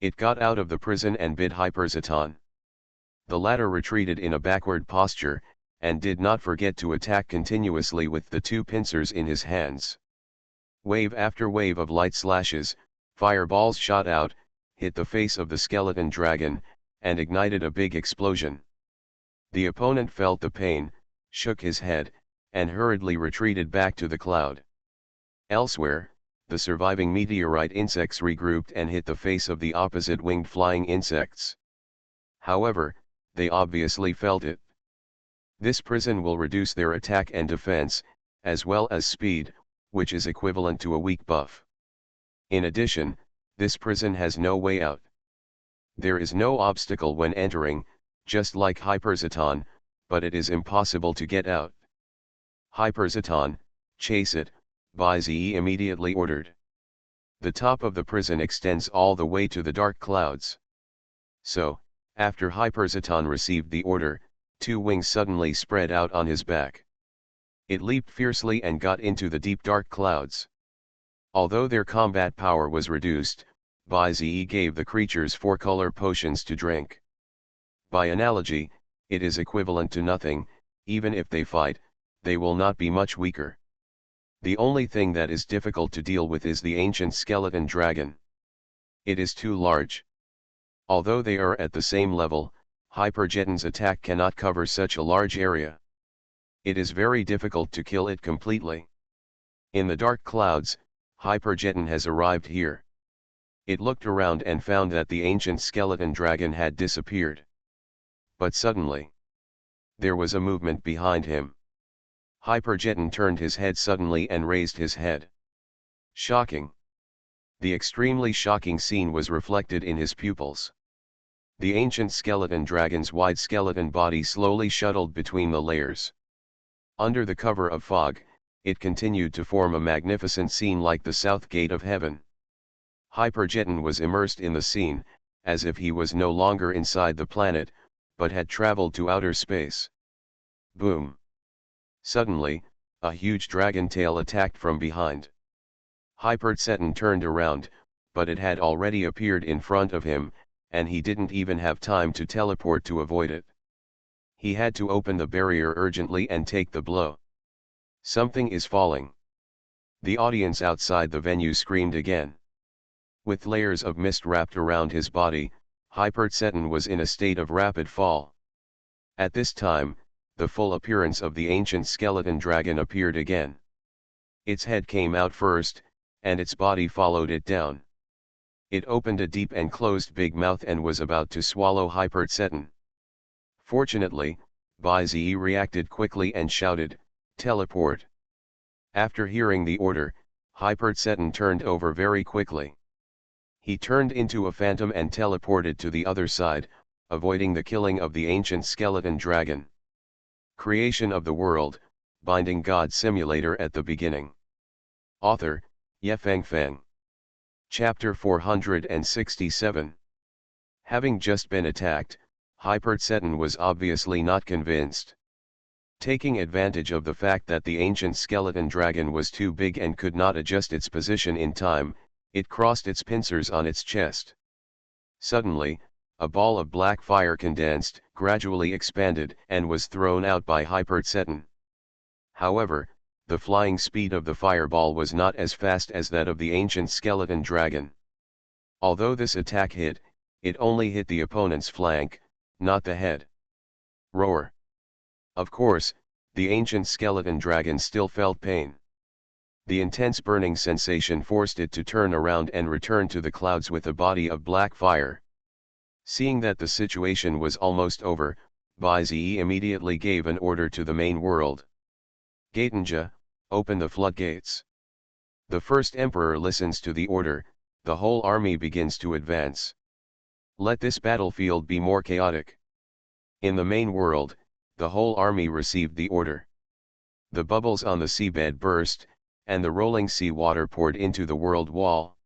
It got out of the prison and bit Hyperzeton. The latter retreated in a backward posture, and did not forget to attack continuously with the two pincers in his hands. Wave after wave of light slashes, fireballs shot out, hit the face of the skeleton dragon, and ignited a big explosion. The opponent felt the pain, shook his head, and hurriedly retreated back to the cloud. Elsewhere, the surviving meteorite insects regrouped and hit the face of the opposite winged flying insects. However, they obviously felt it. This prison will reduce their attack and defense, as well as speed, which is equivalent to a weak buff. In addition, this prison has no way out. There is no obstacle when entering, just like Hyperzeton, but it is impossible to get out. Hyperzeton, chase it, Bai Zi immediately ordered. The top of the prison extends all the way to the dark clouds. So, after Hyperzeton received the order, two wings suddenly spread out on his back. It leaped fiercely and got into the deep dark clouds. Although their combat power was reduced, Bai Zi gave the creatures 4 color potions to drink. By analogy, it is equivalent to nothing. Even if they fight, they will not be much weaker. The only thing that is difficult to deal with is the ancient skeleton dragon. It is too large. Although they are at the same level, Hyperzeton's attack cannot cover such a large area. It is very difficult to kill it completely. In the dark clouds, Hyperzeton has arrived here. It looked around and found that the ancient skeleton dragon had disappeared. But suddenly, there was a movement behind him. Hyperzeton turned his head suddenly and raised his head. Shocking. The extremely shocking scene was reflected in his pupils. The ancient skeleton dragon's wide skeleton body slowly shuttled between the layers. Under the cover of fog, it continued to form a magnificent scene like the south gate of heaven. Hyperzeton was immersed in the scene, as if he was no longer inside the planet, but had traveled to outer space. Boom! Suddenly, a huge dragon tail attacked from behind. Hyperzeton turned around, but it had already appeared in front of him, and he didn't even have time to teleport to avoid it. He had to open the barrier urgently and take the blow. Something is falling. The audience outside the venue screamed again. With layers of mist wrapped around his body, Hyperzeton was in a state of rapid fall. At this time, the full appearance of the ancient skeleton dragon appeared again. Its head came out first, and its body followed it down. It opened a deep and closed big mouth and was about to swallow Hyperzeton. Fortunately, Bai-Zi reacted quickly and shouted, "Teleport!" After hearing the order, Hypertsetan turned over very quickly. He turned into a phantom and teleported to the other side, avoiding the killing of the ancient skeleton dragon. Creation of the World, Binding God Simulator at the beginning. Author, Yefeng Feng. Chapter 467. Having just been attacked, Hypertsetan was obviously not convinced. Taking advantage of the fact that the ancient skeleton dragon was too big and could not adjust its position in time, it crossed its pincers on its chest. Suddenly, a ball of black fire condensed, gradually expanded, and was thrown out by Hypertsetan. However, the flying speed of the fireball was not as fast as that of the ancient skeleton dragon. Although this attack hit, it only hit the opponent's flank, not the head. Roar! Of course, the ancient skeleton dragon still felt pain. The intense burning sensation forced it to turn around and return to the clouds with a body of black fire. Seeing that the situation was almost over, Bai-Zi immediately gave an order to the main world. Gatenja, open the floodgates. The first emperor listens to the order, the whole army begins to advance. Let this battlefield be more chaotic. In the main world, the whole army received the order. The bubbles on the seabed burst, and the rolling sea water poured into the world wall.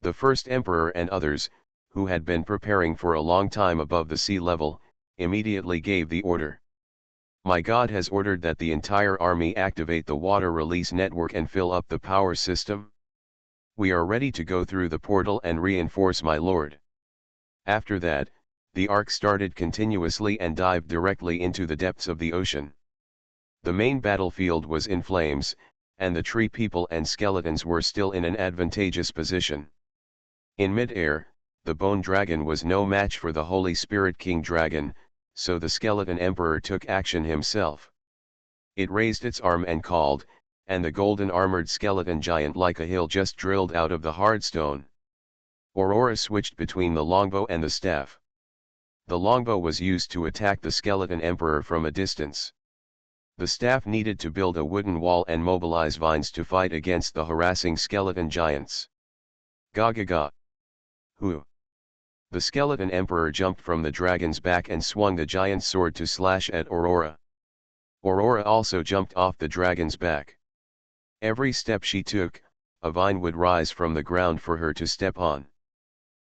The first emperor and others, who had been preparing for a long time above the sea level, immediately gave the order. My God has ordered that the entire army activate the water release network and fill up the power system. We are ready to go through the portal and reinforce my lord. After that, the ark started continuously and dived directly into the depths of the ocean. The main battlefield was in flames, and the tree people and skeletons were still in an advantageous position. In mid-air, the bone dragon was no match for the Holy Spirit King Dragon, so the skeleton emperor took action himself. It raised its arm and called, and the golden armored skeleton giant like a hill just drilled out of the hard stone. Aurora switched between the longbow and the staff. The longbow was used to attack the skeleton emperor from a distance. The staff needed to build a wooden wall and mobilize vines to fight against the harassing skeleton giants. Ga ga ga. Who? The skeleton emperor jumped from the dragon's back and swung the giant's sword to slash at Aurora. Aurora also jumped off the dragon's back. Every step she took, a vine would rise from the ground for her to step on.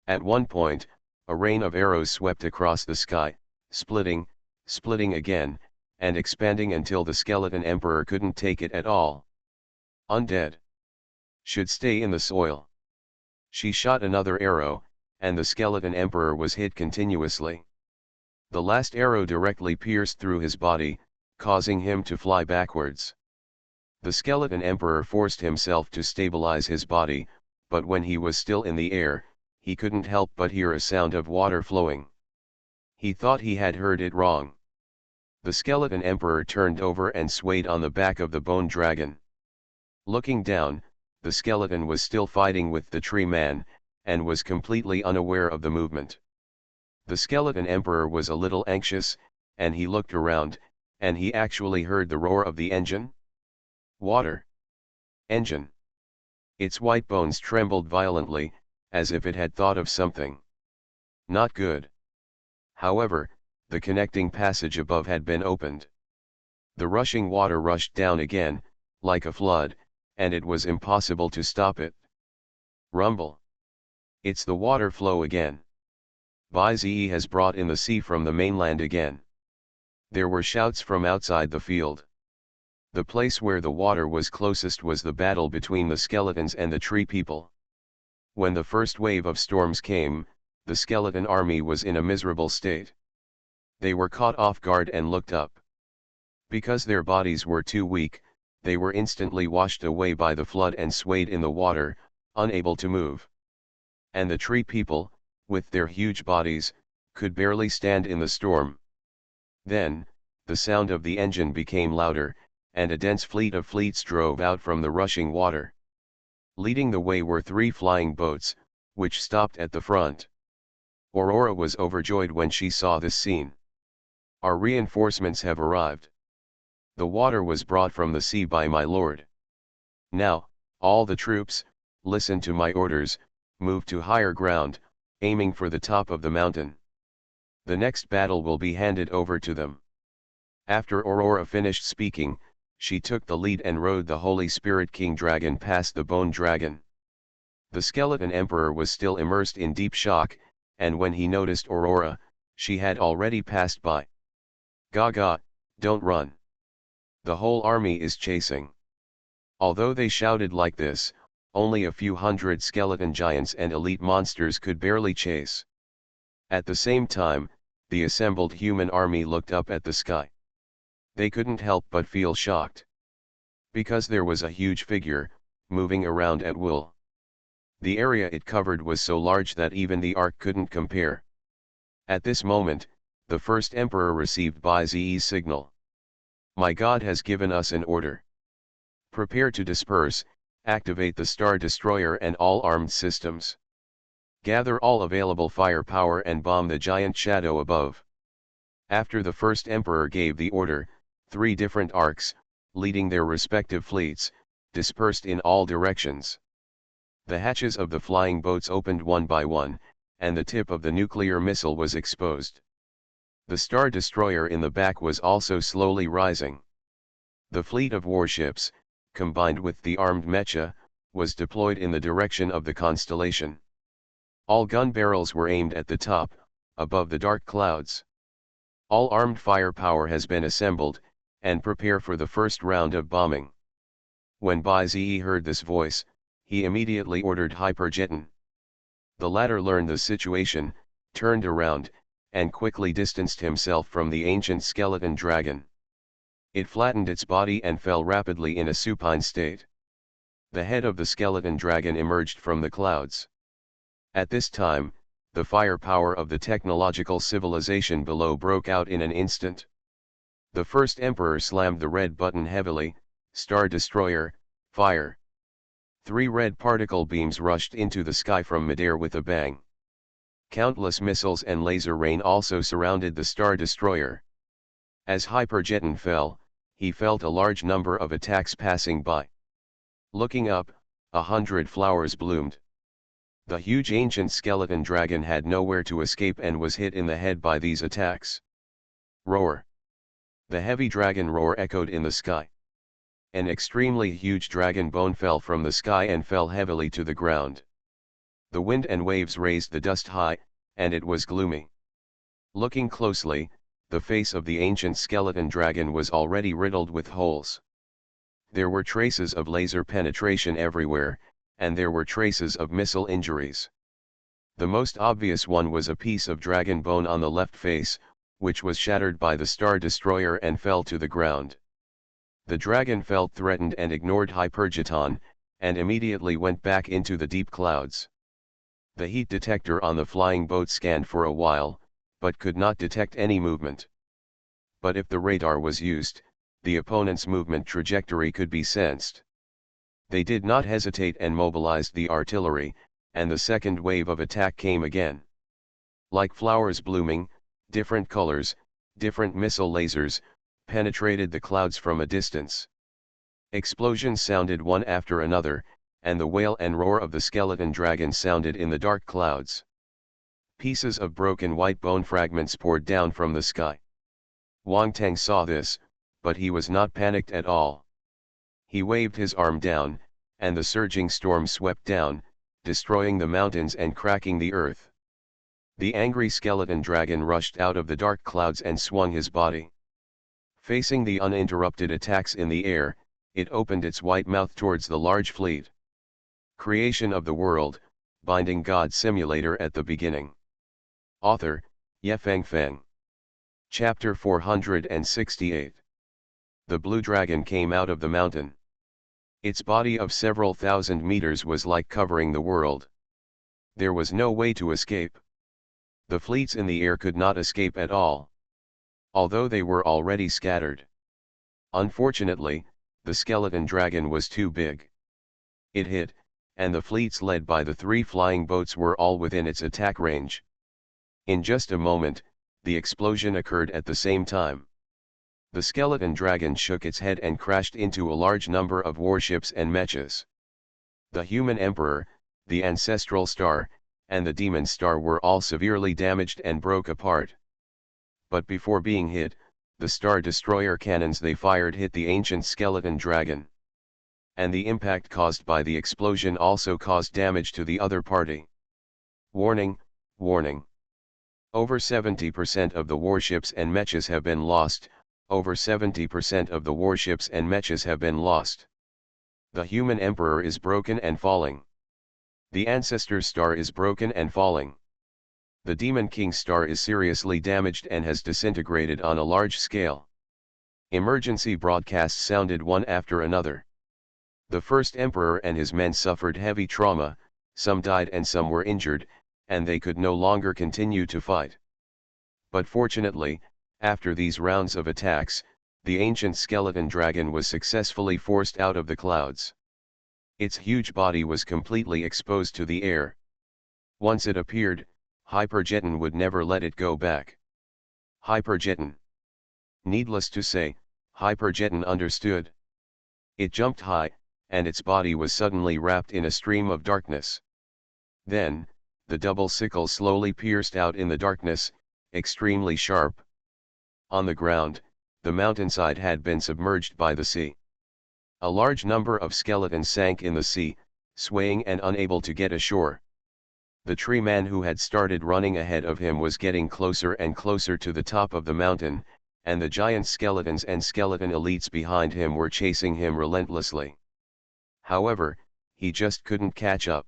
At one point, a rain of arrows swept across the sky, splitting again, and expanding until the skeleton emperor couldn't take it at all. Undead. Should stay in the soil. She shot another arrow, and the skeleton emperor was hit continuously. The last arrow directly pierced through his body, causing him to fly backwards. The skeleton emperor forced himself to stabilize his body, but when he was still in the air, he couldn't help but hear a sound of water flowing. He thought he had heard it wrong. The skeleton emperor turned over and swayed on the back of the bone dragon. Looking down, the skeleton was still fighting with the tree man, and was completely unaware of the movement. The skeleton emperor was a little anxious, and he looked around, and he actually heard the roar of the engine. Water. Engine. Its white bones trembled violently, as if it had thought of something not good. However, the connecting passage above had been opened. The rushing water rushed down again, like a flood, and it was impossible to stop it. Rumble. It's the water flow again. Bai-Zi has brought in the sea from the mainland again. There were shouts from outside the field. The place where the water was closest was the battle between the skeletons and the tree people. When the first wave of storms came, the skeleton army was in a miserable state. They were caught off guard and looked up. Because their bodies were too weak, they were instantly washed away by the flood and swayed in the water, unable to move. And the tree people, with their huge bodies, could barely stand in the storm. Then, the sound of the engine became louder, and a dense fleet of fleets drove out from the rushing water. Leading the way were 3 flying boats, which stopped at the front. Aurora was overjoyed when she saw this scene. Our reinforcements have arrived. The water was brought from the sea by my lord. Now, all the troops, listen to my orders, move to higher ground, aiming for the top of the mountain. The next battle will be handed over to them. After Aurora finished speaking, she took the lead and rode the Holy Spirit King Dragon past the Bone Dragon. The Skeleton Emperor was still immersed in deep shock, and when he noticed Aurora, she had already passed by. Gaga, don't run. The whole army is chasing. Although they shouted like this, only a few hundred skeleton giants and elite monsters could barely chase. At the same time, the assembled human army looked up at the sky. They couldn't help but feel shocked. Because there was a huge figure, moving around at will. The area it covered was so large that even the Ark couldn't compare. At this moment, the first Emperor received Baizi's signal. My God has given us an order. Prepare to disperse, activate the Star Destroyer and all armed systems. Gather all available firepower and bomb the giant shadow above. After the first Emperor gave the order, 3 different arcs, leading their respective fleets, dispersed in all directions. The hatches of the flying boats opened one by one, and the tip of the nuclear missile was exposed. The Star Destroyer in the back was also slowly rising. The fleet of warships, combined with the armed mecha, was deployed in the direction of the constellation. All gun barrels were aimed at the top, above the dark clouds. All armed firepower has been assembled, and prepare for the first round of bombing. When Baizi heard this voice, he immediately ordered Hyperjeton. The latter learned the situation, turned around, and quickly distanced himself from the ancient skeleton dragon. It flattened its body and fell rapidly in a supine state. The head of the skeleton dragon emerged from the clouds. At this time, the firepower of the technological civilization below broke out in an instant. The first Emperor slammed the red button heavily, Star Destroyer, fire. 3 red particle beams rushed into the sky from midair with a bang. Countless missiles and laser rain also surrounded the Star Destroyer. As Hyperjeton fell, he felt a large number of attacks passing by. Looking up, 100 flowers bloomed. The huge ancient skeleton dragon had nowhere to escape and was hit in the head by these attacks. Roar! The heavy dragon roar echoed in the sky. An extremely huge dragon bone fell from the sky and fell heavily to the ground. The wind and waves raised the dust high, and it was gloomy. Looking closely, the face of the ancient skeleton dragon was already riddled with holes. There were traces of laser penetration everywhere, and there were traces of missile injuries. The most obvious one was a piece of dragon bone on the left face, which was shattered by the Star Destroyer and fell to the ground. The dragon felt threatened and ignored Hyperjeton, and immediately went back into the deep clouds. The heat detector on the flying boat scanned for a while, but could not detect any movement. But if the radar was used, the opponent's movement trajectory could be sensed. They did not hesitate and mobilized the artillery, and the second wave of attack came again. Like flowers blooming, different colors, different missile lasers, penetrated the clouds from a distance. Explosions sounded one after another, and the wail and roar of the skeleton dragon sounded in the dark clouds. Pieces of broken white bone fragments poured down from the sky. Wang Teng saw this, but he was not panicked at all. He waved his arm down, and the surging storm swept down, destroying the mountains and cracking the earth. The angry skeleton dragon rushed out of the dark clouds and swung his body. Facing the uninterrupted attacks in the air, it opened its white mouth towards the large fleet. Creation of the World, Binding God Simulator at the beginning. Author, Yefeng Feng. Chapter 468. The blue dragon came out of the mountain. Its body of several thousand meters was like covering the world. There was no way to escape. The fleets in the air could not escape at all, although they were already scattered. Unfortunately, the skeleton dragon was too big. It hit, and the fleets led by the 3 flying boats were all within its attack range. In just a moment, the explosion occurred at the same time. The skeleton dragon shook its head and crashed into a large number of warships and mechas. The human emperor, the ancestral star, and the demon star were all severely damaged and broke apart. But before being hit, the star destroyer cannons they fired hit the ancient skeleton dragon. And the impact caused by the explosion also caused damage to the other party. Warning, warning. Over 70% of the warships and mechas have been lost. Over 70% of the warships and mechas have been lost. The human emperor is broken and falling. The ancestor star is broken and falling. The demon king star is seriously damaged and has disintegrated on a large scale. Emergency broadcasts sounded one after another. The first emperor and his men suffered heavy trauma, some died and some were injured, and they could no longer continue to fight. But fortunately, after these rounds of attacks, the ancient skeleton dragon was successfully forced out of the clouds. Its huge body was completely exposed to the air. Once it appeared, Hypergeton would never let it go back. Hypergeton. Needless to say, Hypergeton understood. It jumped high, and its body was suddenly wrapped in a stream of darkness. Then, the double sickle slowly pierced out in the darkness, extremely sharp. On the ground, the mountainside had been submerged by the sea. A large number of skeletons sank in the sea, swaying and unable to get ashore. The tree man who had started running ahead of him was getting closer and closer to the top of the mountain, and the giant skeletons and skeleton elites behind him were chasing him relentlessly. However, he just couldn't catch up.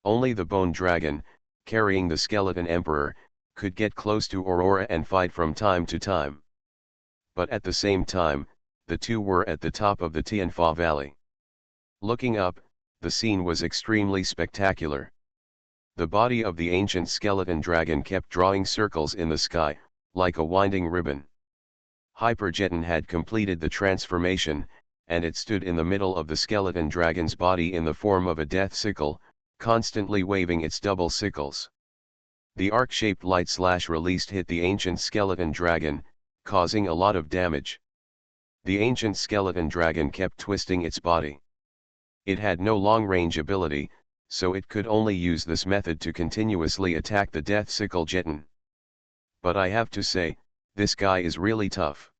Only the bone dragon, carrying the skeleton emperor, could get close to Aurora and fight from time to time. But at the same time, the two were at the top of the Tianfa Valley. Looking up, the scene was extremely spectacular. The body of the ancient skeleton dragon kept drawing circles in the sky, like a winding ribbon. Hypergeton had completed the transformation, and it stood in the middle of the skeleton dragon's body in the form of a death sickle, constantly waving its double sickles. The arc-shaped light slash released hit the ancient skeleton dragon, causing a lot of damage. The ancient skeleton dragon kept twisting its body. It had no long-range ability, so it could only use this method to continuously attack the death sickle jeton. But I have to say, this guy is really tough.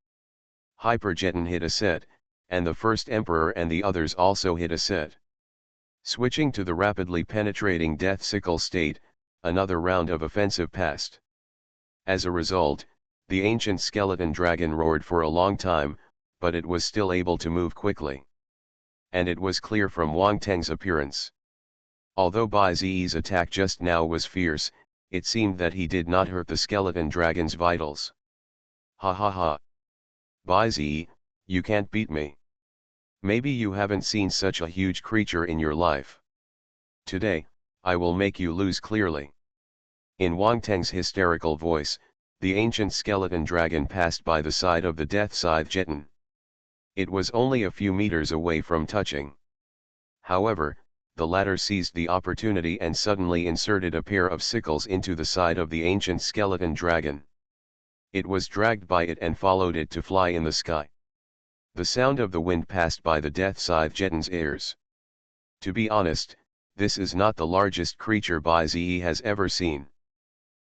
Hypergeton hit a set, and the first emperor and the others also hit a set. Switching to the rapidly penetrating death sickle state, another round of offensive passed. As a result, the ancient skeleton dragon roared for a long time, but it was still able to move quickly. And it was clear from Wang Teng's appearance. Although Bai Ziyi's attack just now was fierce, it seemed that he did not hurt the skeleton dragon's vitals. Ha ha ha. Bai Ziyi, you can't beat me. Maybe you haven't seen such a huge creature in your life. Today, I will make you lose clearly. In Wang Teng's hysterical voice, the ancient skeleton dragon passed by the side of the death scythe jeton. It was only a few meters away from touching. However, the latter seized the opportunity and suddenly inserted a pair of sickles into the side of the ancient skeleton dragon. It was dragged by it and followed it to fly in the sky. The sound of the wind passed by the death scythe jeton's ears. To be honest, this is not the largest creature Bai Ziyi has ever seen.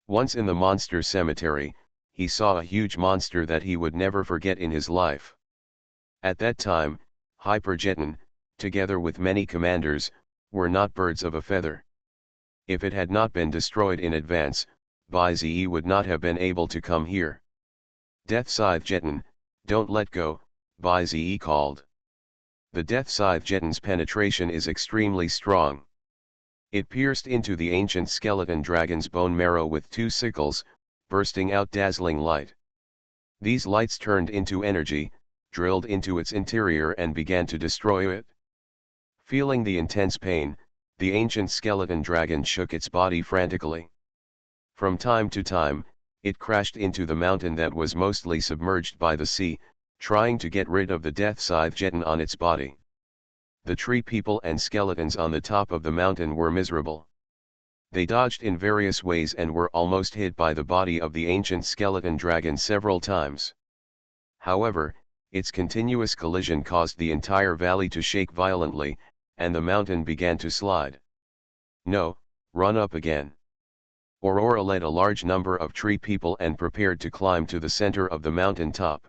Once in the monster cemetery, he saw a huge monster that he would never forget in his life. At that time, Hypergeton, together with many commanders, were not birds of a feather. If it had not been destroyed in advance, Bai Ziyi would not have been able to come here. Death Scythe Jeton, don't let go, Bai Ziyi called. The Death Scythe Jeton's penetration is extremely strong. It pierced into the ancient skeleton dragon's bone marrow with two sickles, bursting out dazzling light. These lights turned into energy, drilled into its interior and began to destroy it. Feeling the intense pain, the ancient skeleton dragon shook its body frantically. From time to time, it crashed into the mountain that was mostly submerged by the sea, trying to get rid of the death scythe jeton on its body. The tree people and skeletons on the top of the mountain were miserable. They dodged in various ways and were almost hit by the body of the ancient skeleton dragon several times. However, its continuous collision caused the entire valley to shake violently, and the mountain began to slide. "No, run up again." Aurora led a large number of tree people and prepared to climb to the center of the mountain top.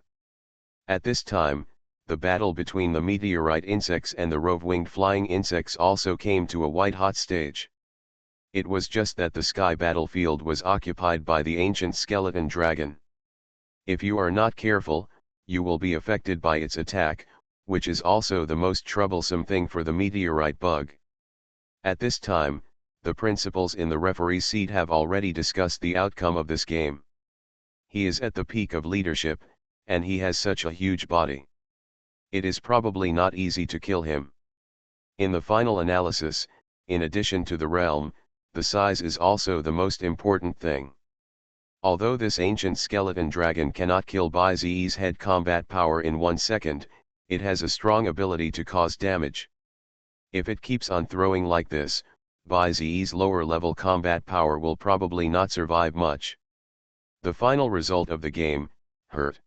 At this time, the battle between the meteorite insects and the rove-winged flying insects also came to a white-hot stage. It was just that the sky battlefield was occupied by the ancient skeleton dragon. If you are not careful, you will be affected by its attack, which is also the most troublesome thing for the meteorite bug. At this time, the principals in the referee's seat have already discussed the outcome of this game. He is at the peak of leadership, and he has such a huge body. It is probably not easy to kill him. In the final analysis, in addition to the realm, the size is also the most important thing. Although this ancient skeleton dragon cannot kill by Ze's head combat power in 1 second, it has a strong ability to cause damage. If it keeps on throwing like this, by Ze's lower level combat power will probably not survive much. The final result of the game, hurt.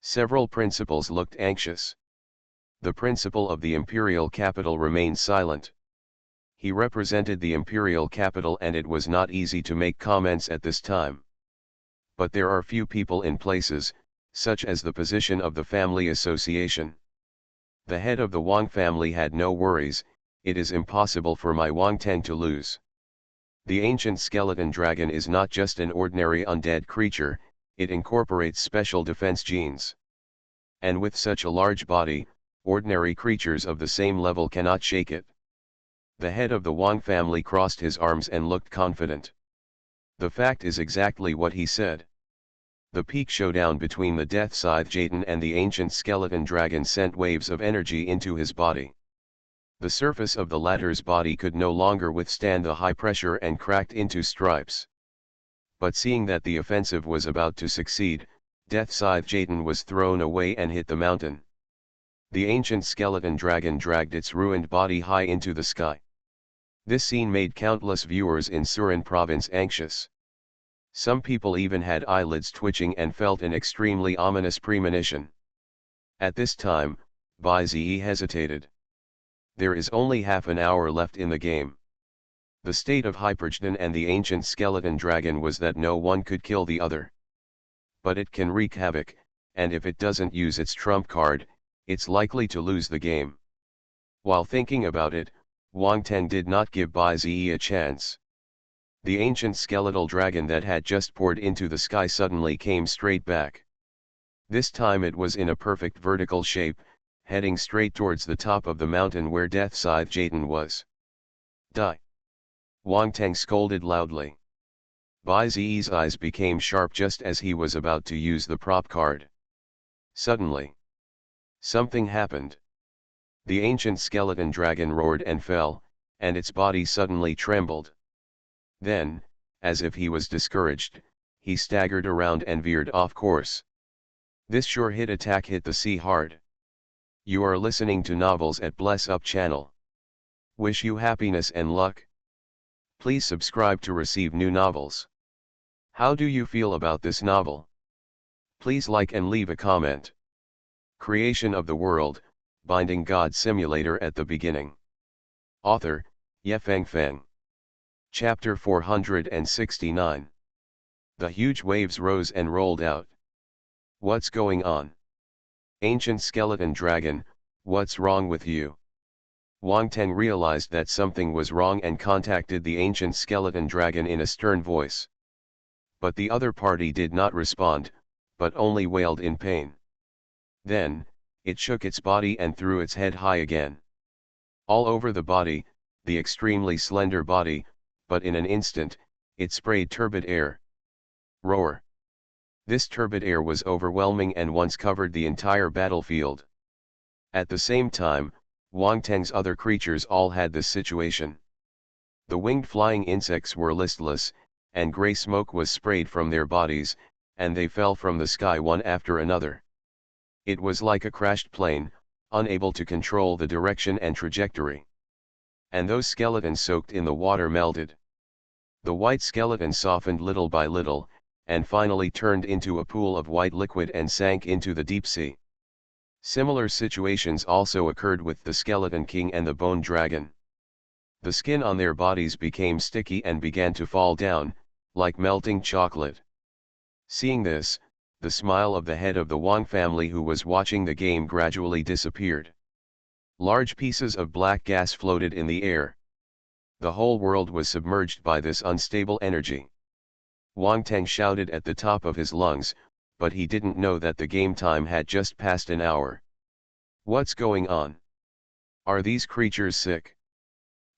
Several principals looked anxious. The principal of the imperial capital remained silent. He represented the imperial capital and it was not easy to make comments at this time. But there are few people in places, such as the position of the family association. The head of the Wang family had no worries. It is impossible for my Wang Teng to lose. The ancient skeleton dragon is not just an ordinary undead creature, it incorporates special defense genes. And with such a large body, ordinary creatures of the same level cannot shake it. The head of the Wang family crossed his arms and looked confident. The fact is exactly what he said. The peak showdown between the Death Scythe Jayden and the ancient skeleton dragon sent waves of energy into his body. The surface of the latter's body could no longer withstand the high pressure and cracked into stripes. But seeing that the offensive was about to succeed, Death Scythe Jayden was thrown away and hit the mountain. The ancient skeleton dragon dragged its ruined body high into the sky. This scene made countless viewers in Surin province anxious. Some people even had eyelids twitching and felt an extremely ominous premonition. At this time, Bai Zi hesitated. There is only half an hour left in the game. The state of Hypergeddon and the ancient skeleton dragon was that no one could kill the other. But it can wreak havoc, and if it doesn't use its trump card, it's likely to lose the game. While thinking about it, Wang Teng did not give Bai Zi a chance. The ancient skeletal dragon that had just poured into the sky suddenly came straight back. This time it was in a perfect vertical shape, heading straight towards the top of the mountain where Death Scythe Jayden was. Die! Wang Teng scolded loudly. Bai Zi's eyes became sharp just as he was about to use the prop card. Suddenly, something happened. The ancient skeleton dragon roared and fell, and its body suddenly trembled. Then, as if he was discouraged, he staggered around and veered off course. This sure hit attack hit the sea hard. You are listening to Novels at Bless Up channel. Wish you happiness and luck. Please subscribe to receive new novels. How do you feel about this novel? Please like and leave a comment. Creation of the World, Binding God Simulator at the beginning. Author, Yefeng Feng. Chapter 469. The huge waves rose and rolled out. What's going on? Ancient skeleton dragon, what's wrong with you? Wang Teng realized that something was wrong and contacted the ancient skeleton dragon in a stern voice. But the other party did not respond, but only wailed in pain. Then, it shook its body and threw its head high again. All over the body, the extremely slender body, but in an instant, it sprayed turbid air. Roar! This turbid air was overwhelming and once covered the entire battlefield. At the same time, Wang Teng's other creatures all had this situation. The winged flying insects were listless, and grey smoke was sprayed from their bodies, and they fell from the sky one after another. It was like a crashed plane, unable to control the direction and trajectory. And those skeletons soaked in the water melted. The white skeleton softened little by little, and finally turned into a pool of white liquid and sank into the deep sea. Similar situations also occurred with the Skeleton King and the Bone Dragon. The skin on their bodies became sticky and began to fall down, like melting chocolate. Seeing this, the smile of the head of the Wang family who was watching the game gradually disappeared. Large pieces of black gas floated in the air. The whole world was submerged by this unstable energy. Wang Teng shouted at the top of his lungs, but he didn't know that the game time had just passed an hour. What's going on? Are these creatures sick?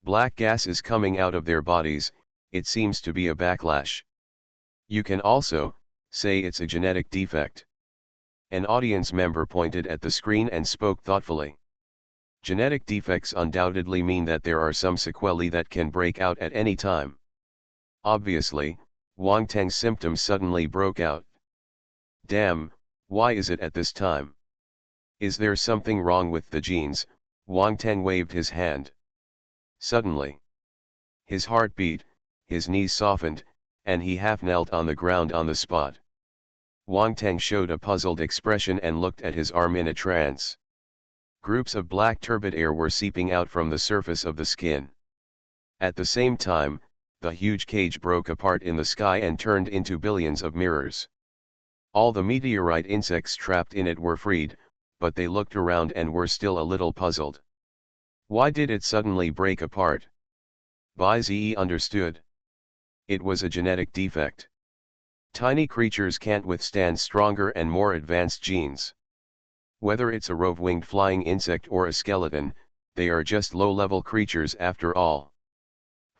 Black gas is coming out of their bodies, it seems to be a backlash. You can also say it's a genetic defect. An audience member pointed at the screen and spoke thoughtfully. Genetic defects undoubtedly mean that there are some sequelae that can break out at any time. Obviously, Wang Teng's symptoms suddenly broke out. Damn, why is it at this time? Is there something wrong with the genes? Wang Teng waved his hand. Suddenly, his heart beat, his knees softened, and he half knelt on the ground on the spot. Wang Teng showed a puzzled expression and looked at his arm in a trance. Groups of black turbid air were seeping out from the surface of the skin. At the same time, the huge cage broke apart in the sky and turned into billions of mirrors. All the meteorite insects trapped in it were freed, but they looked around and were still a little puzzled. Why did it suddenly break apart? Bai Zi understood. It was a genetic defect. Tiny creatures can't withstand stronger and more advanced genes. Whether it's a rove-winged flying insect or a skeleton, they are just low-level creatures after all.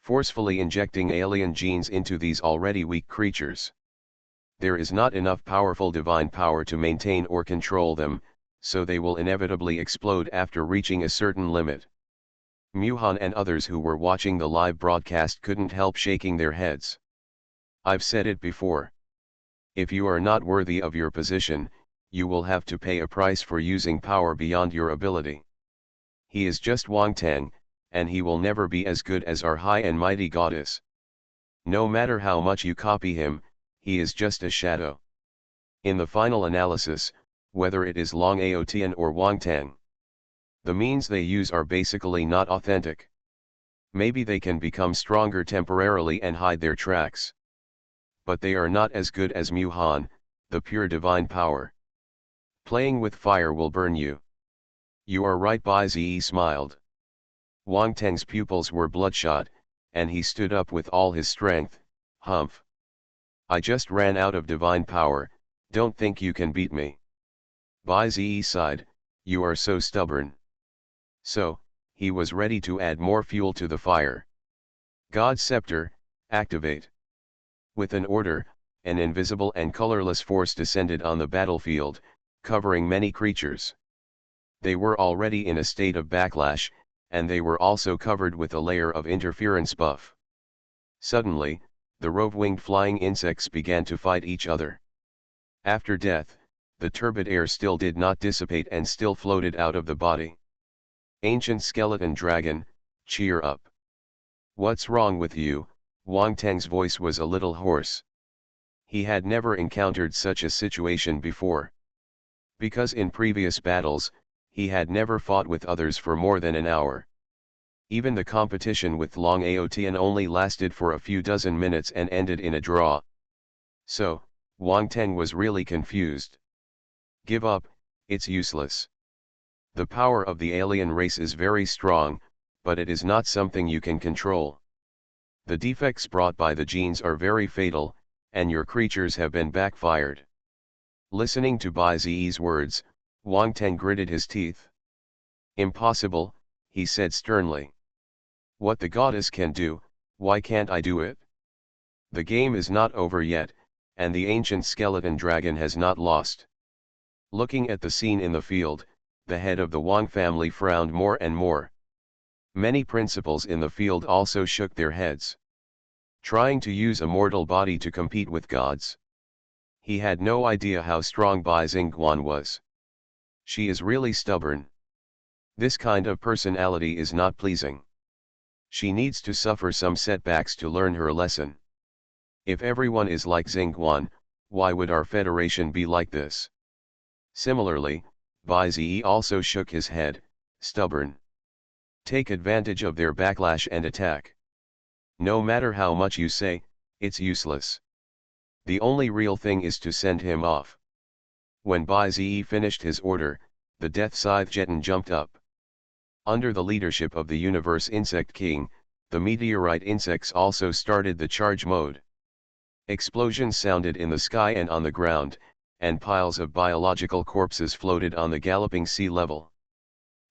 Forcefully injecting alien genes into these already weak creatures. There is not enough powerful divine power to maintain or control them, so they will inevitably explode after reaching a certain limit. Muhan and others who were watching the live broadcast couldn't help shaking their heads. I've said it before. If you are not worthy of your position, you will have to pay a price for using power beyond your ability. He is just Wang Teng, and he will never be as good as our high and mighty goddess. No matter how much you copy him, he is just a shadow. In the final analysis, whether it is Long Aotian or Wang Teng, the means they use are basically not authentic. Maybe they can become stronger temporarily and hide their tracks. But they are not as good as Muhan, the pure divine power. Playing with fire will burn you. You are right. Bai Zi smiled. Wang Teng's pupils were bloodshot, and he stood up with all his strength. Humph. I just ran out of divine power, don't think you can beat me. Bai Zi sighed, you are so stubborn. So, he was ready to add more fuel to the fire. God's scepter, activate. With an order, an invisible and colorless force descended on the battlefield, covering many creatures. They were already in a state of backlash, and they were also covered with a layer of interference buff. Suddenly, the rove-winged flying insects began to fight each other. After death, the turbid air still did not dissipate and still floated out of the body. Ancient skeleton dragon, cheer up. What's wrong with you? Wang Teng's voice was a little hoarse. He had never encountered such a situation before. Because in previous battles, he had never fought with others for more than an hour. Even the competition with Long Aotian only lasted for a few dozen minutes and ended in a draw. So, Wang Teng was really confused. Give up, it's useless. The power of the alien race is very strong, but it is not something you can control. The defects brought by the genes are very fatal, and your creatures have been backfired. Listening to Bai Zi's words, Wang Teng gritted his teeth. Impossible, he said sternly. What the goddess can do, why can't I do it? The game is not over yet, and the ancient skeleton dragon has not lost. Looking at the scene in the field, the head of the Wang family frowned more and more. Many principals in the field also shook their heads. Trying to use a mortal body to compete with gods. He had no idea how strong Bai Xingguan was. She is really stubborn. This kind of personality is not pleasing. She needs to suffer some setbacks to learn her lesson. If everyone is like Xingguan, why would our federation be like this? Similarly, Bai Zi also shook his head, stubborn. Take advantage of their backlash and attack. No matter how much you say, it's useless. The only real thing is to send him off. When Bai Zi finished his order, the Death Scythe Jeton jumped up. Under the leadership of the Universe Insect King, the meteorite insects also started the charge mode. Explosions sounded in the sky and on the ground, and piles of biological corpses floated on the galloping sea level.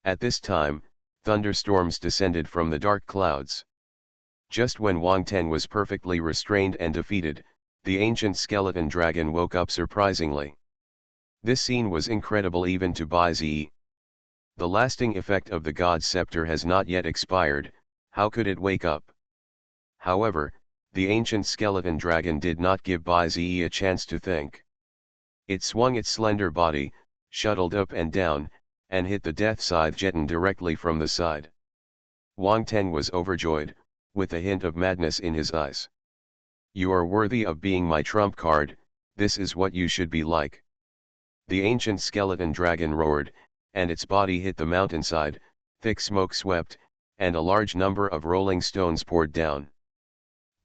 At this time, thunderstorms descended from the dark clouds. Just when Wang Ten was perfectly restrained and defeated, the ancient skeleton dragon woke up surprisingly. This scene was incredible even to Bai Zi. The lasting effect of the God's scepter has not yet expired, how could it wake up? However, the ancient skeleton dragon did not give Bai Zi a chance to think. It swung its slender body, shuttled up and down, and hit the Death Scythe Jeton directly from the side. Wang Ten was overjoyed, with a hint of madness in his eyes. You are worthy of being my trump card, this is what you should be like. The ancient skeleton dragon roared, and its body hit the mountainside, thick smoke swept, and a large number of rolling stones poured down.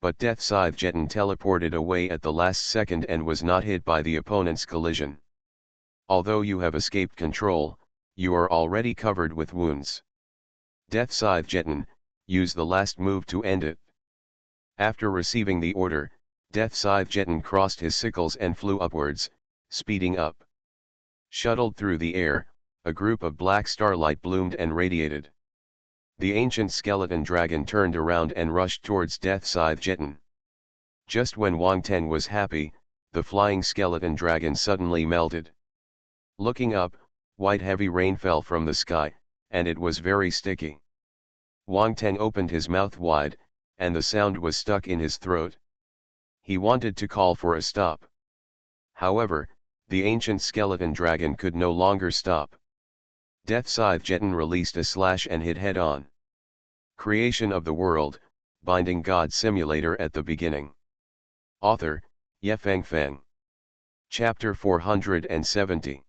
But Death Scythe Jeton teleported away at the last second and was not hit by the opponent's collision. Although you have escaped control, you are already covered with wounds. Death Scythe Jeton, use the last move to end it. After receiving the order, Death Scythe Jeton crossed his sickles and flew upwards, speeding up. Shuttled through the air, a group of black starlight bloomed and radiated. The ancient skeleton dragon turned around and rushed towards Death Scythe Jeton. Just when Wang Ten was happy, the flying skeleton dragon suddenly melted. Looking up, white heavy rain fell from the sky, and it was very sticky. Wang Ten opened his mouth wide, and the sound was stuck in his throat. He wanted to call for a stop. However, the ancient skeleton dragon could no longer stop. Death Scythe Jeton released a slash and hit head-on. Creation of the World, Binding God Simulator at the beginning. Author, Yefeng Feng. Chapter 470.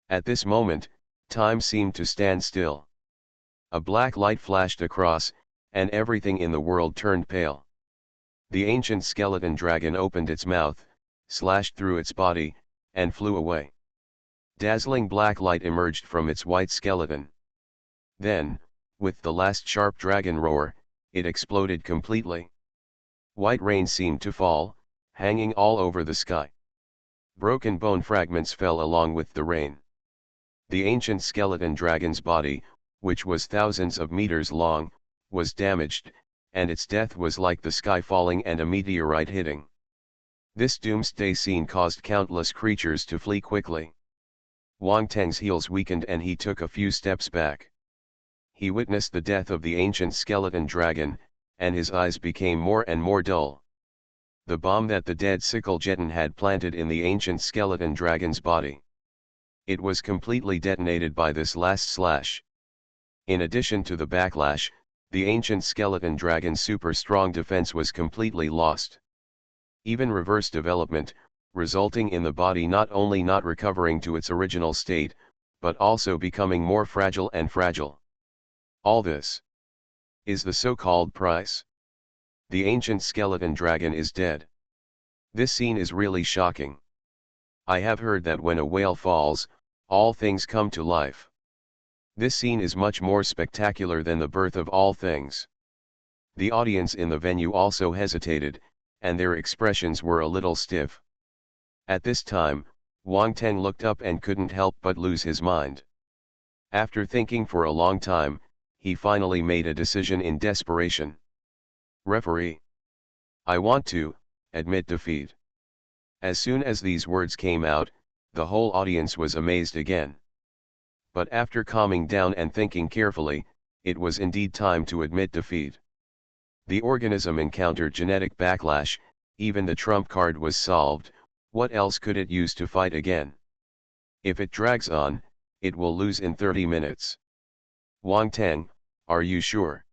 At this moment, time seemed to stand still. A black light flashed across, and everything in the world turned pale. The ancient skeleton dragon opened its mouth, slashed through its body, and flew away. Dazzling black light emerged from its white skeleton. Then, with the last sharp dragon roar, it exploded completely. White rain seemed to fall, hanging all over the sky. Broken bone fragments fell along with the rain. The ancient skeleton dragon's body, which was thousands of meters long, was damaged, and its death was like the sky falling and a meteorite hitting. This doomsday scene caused countless creatures to flee quickly. Wang Teng's heels weakened and he took a few steps back. He witnessed the death of the ancient skeleton dragon, and his eyes became more and more dull. The bomb that the dead sickle Jeton had planted in the ancient skeleton dragon's body. It was completely detonated by this last slash. In addition to the backlash, the ancient skeleton dragon's super strong defense was completely lost. Even reverse development, resulting in the body not only not recovering to its original state, but also becoming more fragile and fragile. All this is the so-called price. The ancient skeleton dragon is dead. This scene is really shocking. I have heard that when a whale falls, all things come to life. This scene is much more spectacular than the birth of all things. The audience in the venue also hesitated, and their expressions were a little stiff. At this time, Wang Ten looked up and couldn't help but lose his mind. After thinking for a long time, he finally made a decision in desperation. Referee. I want to admit defeat. As soon as these words came out, the whole audience was amazed again. But after calming down and thinking carefully, it was indeed time to admit defeat. The organism encountered genetic backlash, even the trump card was solved, what else could it use to fight again? If it drags on, it will lose in 30 minutes. Wang Ten, are you sure?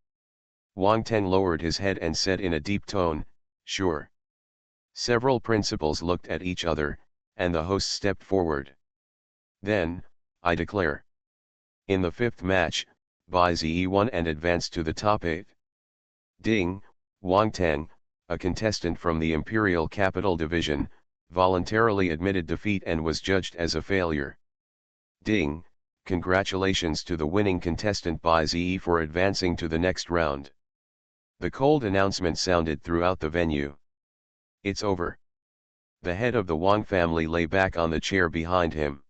Wang Teng lowered his head and said in a deep tone, "Sure." Several principals looked at each other, and the host stepped forward. "Then, I declare. In the fifth match, Bai Ziyi won and advanced to the top 8. Ding, Wang Teng, a contestant from the Imperial Capital Division, voluntarily admitted defeat and was judged as a failure. Ding, congratulations to the winning contestant Bai Ziyi for advancing to the next round. The cold announcement sounded throughout the venue. It's over. The head of the Wang family lay back on the chair behind him.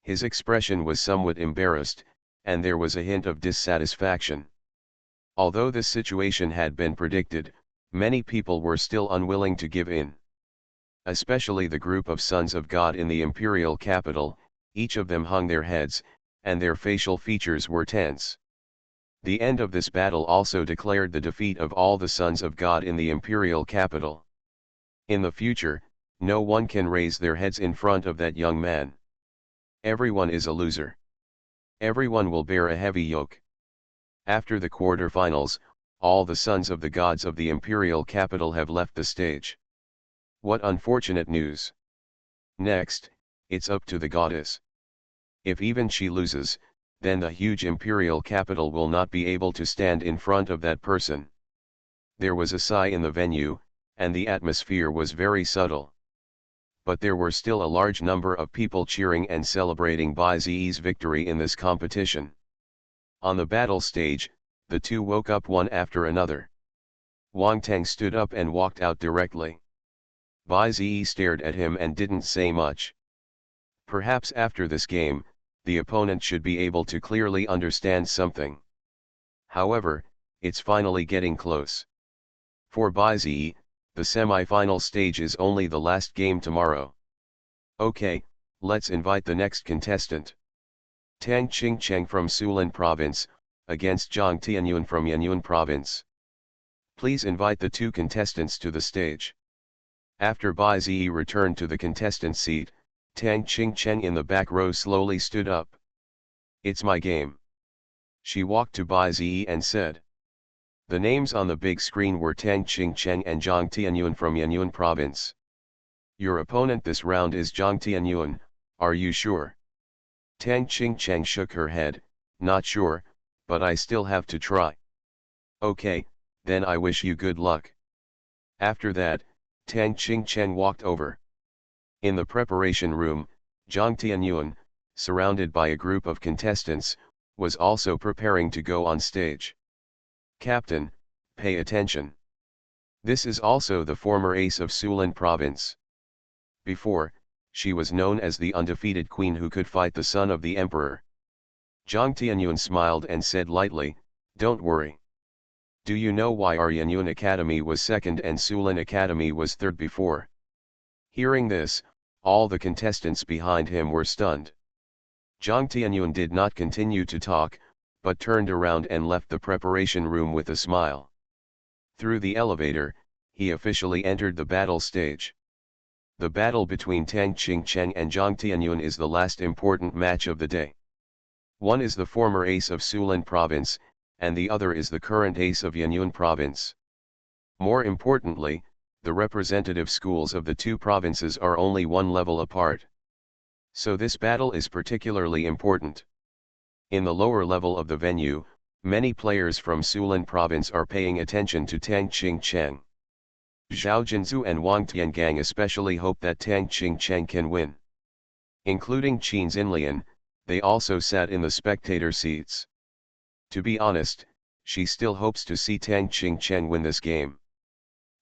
His expression was somewhat embarrassed, and there was a hint of dissatisfaction. Although this situation had been predicted, many people were still unwilling to give in. Especially the group of sons of God in the imperial capital, each of them hung their heads, and their facial features were tense. The end of this battle also declared the defeat of all the sons of God in the imperial capital. In the future, no one can raise their heads in front of that young man. Everyone is a loser. Everyone will bear a heavy yoke. After the quarterfinals, all the sons of the gods of the imperial capital have left the stage. What unfortunate news. Next, it's up to the goddess. If even she loses, then the huge imperial capital will not be able to stand in front of that person. There was a sigh in the venue, and the atmosphere was very subtle. But there were still a large number of people cheering and celebrating Bai Ziyi's victory in this competition. On the battle stage, the two woke up one after another. Wang Teng stood up and walked out directly. Bai Ziyi stared at him and didn't say much. Perhaps after this game, the opponent should be able to clearly understand something. However, it's finally getting close. For Bai Ziyi, the semi-final stage is only the last game tomorrow. Okay, let's invite the next contestant. Tang Qingcheng from Sulan Province, against Zhang Tianyuan from Yanyuan Province. Please invite the two contestants to the stage. After Bai Ziyi returned to the contestant seat, Tang Qingcheng in the back row slowly stood up. It's my game. She walked to Bai Ziyi and said. The names on the big screen were Tang Qingcheng and Zhang Tianyuan from Yanyuan Province. Your opponent this round is Zhang Tianyuan, are you sure? Tang Qingcheng shook her head, not sure, but I still have to try. Okay, then I wish you good luck. After that, Tang Qingcheng walked over. In the preparation room, Zhang Tianyuan, surrounded by a group of contestants, was also preparing to go on stage. Captain, pay attention. This is also the former ace of Sulan Province. Before, she was known as the undefeated queen who could fight the son of the emperor. Zhang Tianyuan smiled and said lightly, don't worry. Do you know why our Yanyuan Academy was second and Sulan Academy was third before? Hearing this, all the contestants behind him were stunned. Zhang Tianyuan did not continue to talk, but turned around and left the preparation room with a smile. Through the elevator, he officially entered the battle stage. The battle between Tang Qingcheng and Zhang Tianyuan is the last important match of the day. One is the former ace of Sulan Province, and the other is the current ace of Yanyuan Province. More importantly, the representative schools of the two provinces are only one level apart. So this battle is particularly important. In the lower level of the venue, many players from Sulan Province are paying attention to Tang Qingcheng. Zhao Jinzu and Wang Tiangang especially hope that Tang Qingcheng can win. Including Qin Xinlian, they also sat in the spectator seats. To be honest, she still hopes to see Tang Qingcheng win this game.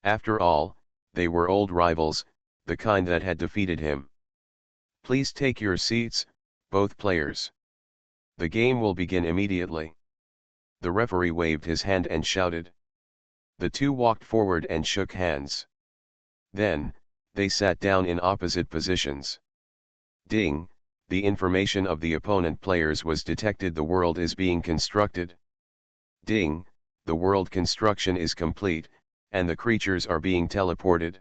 After all, they were old rivals, the kind that had defeated him. Please take your seats, both players. The game will begin immediately. The referee waved his hand and shouted. The two walked forward and shook hands. Then, they sat down in opposite positions. Ding, the information of the opponent players was detected. The world is being constructed. Ding, the world construction is complete, and the creatures are being teleported.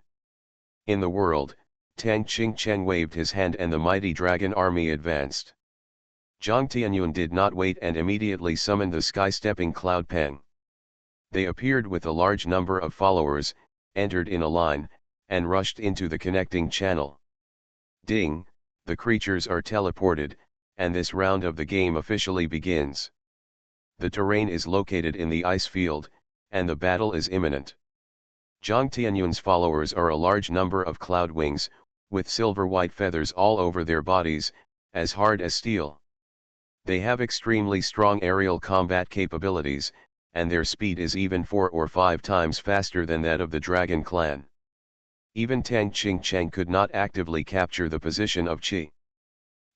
In the world, Tang Qingcheng waved his hand and the mighty dragon army advanced. Zhang Tianyuan did not wait and immediately summoned the sky-stepping Cloud Peng. They appeared with a large number of followers, entered in a line, and rushed into the connecting channel. Ding, the creatures are teleported, and this round of the game officially begins. The terrain is located in the ice field, and the battle is imminent. Zhang Tianyun's followers are a large number of cloud wings, with silver-white feathers all over their bodies, as hard as steel. They have extremely strong aerial combat capabilities, and their speed is even 4 or 5 times faster than that of the Dragon Clan. Even Tang Qingcheng could not actively capture the position of Qi.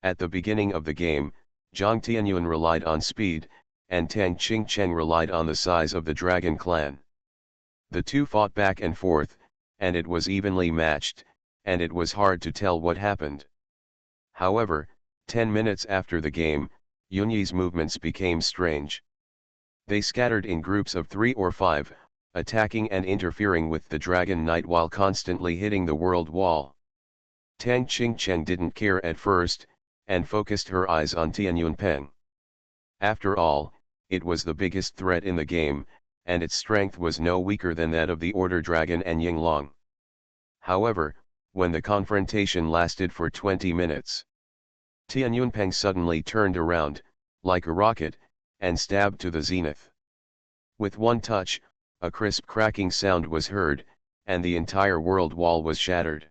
At the beginning of the game, Zhang Tianyun relied on speed, and Tang Qingcheng relied on the size of the Dragon Clan. The two fought back and forth, and it was evenly matched, and it was hard to tell what happened. However, 10 minutes after the game, Yunyi's movements became strange. They scattered in groups of 3 or 5, attacking and interfering with the Dragon Knight while constantly hitting the world wall. Tang Qingcheng didn't care at first, and focused her eyes on Tianyun Peng. After all, it was the biggest threat in the game, and its strength was no weaker than that of the Order Dragon and Yinglong. However, when the confrontation lasted for 20 minutes, Tianyun Peng suddenly turned around, like a rocket, and stabbed to the zenith. With one touch, a crisp cracking sound was heard, and the entire world wall was shattered.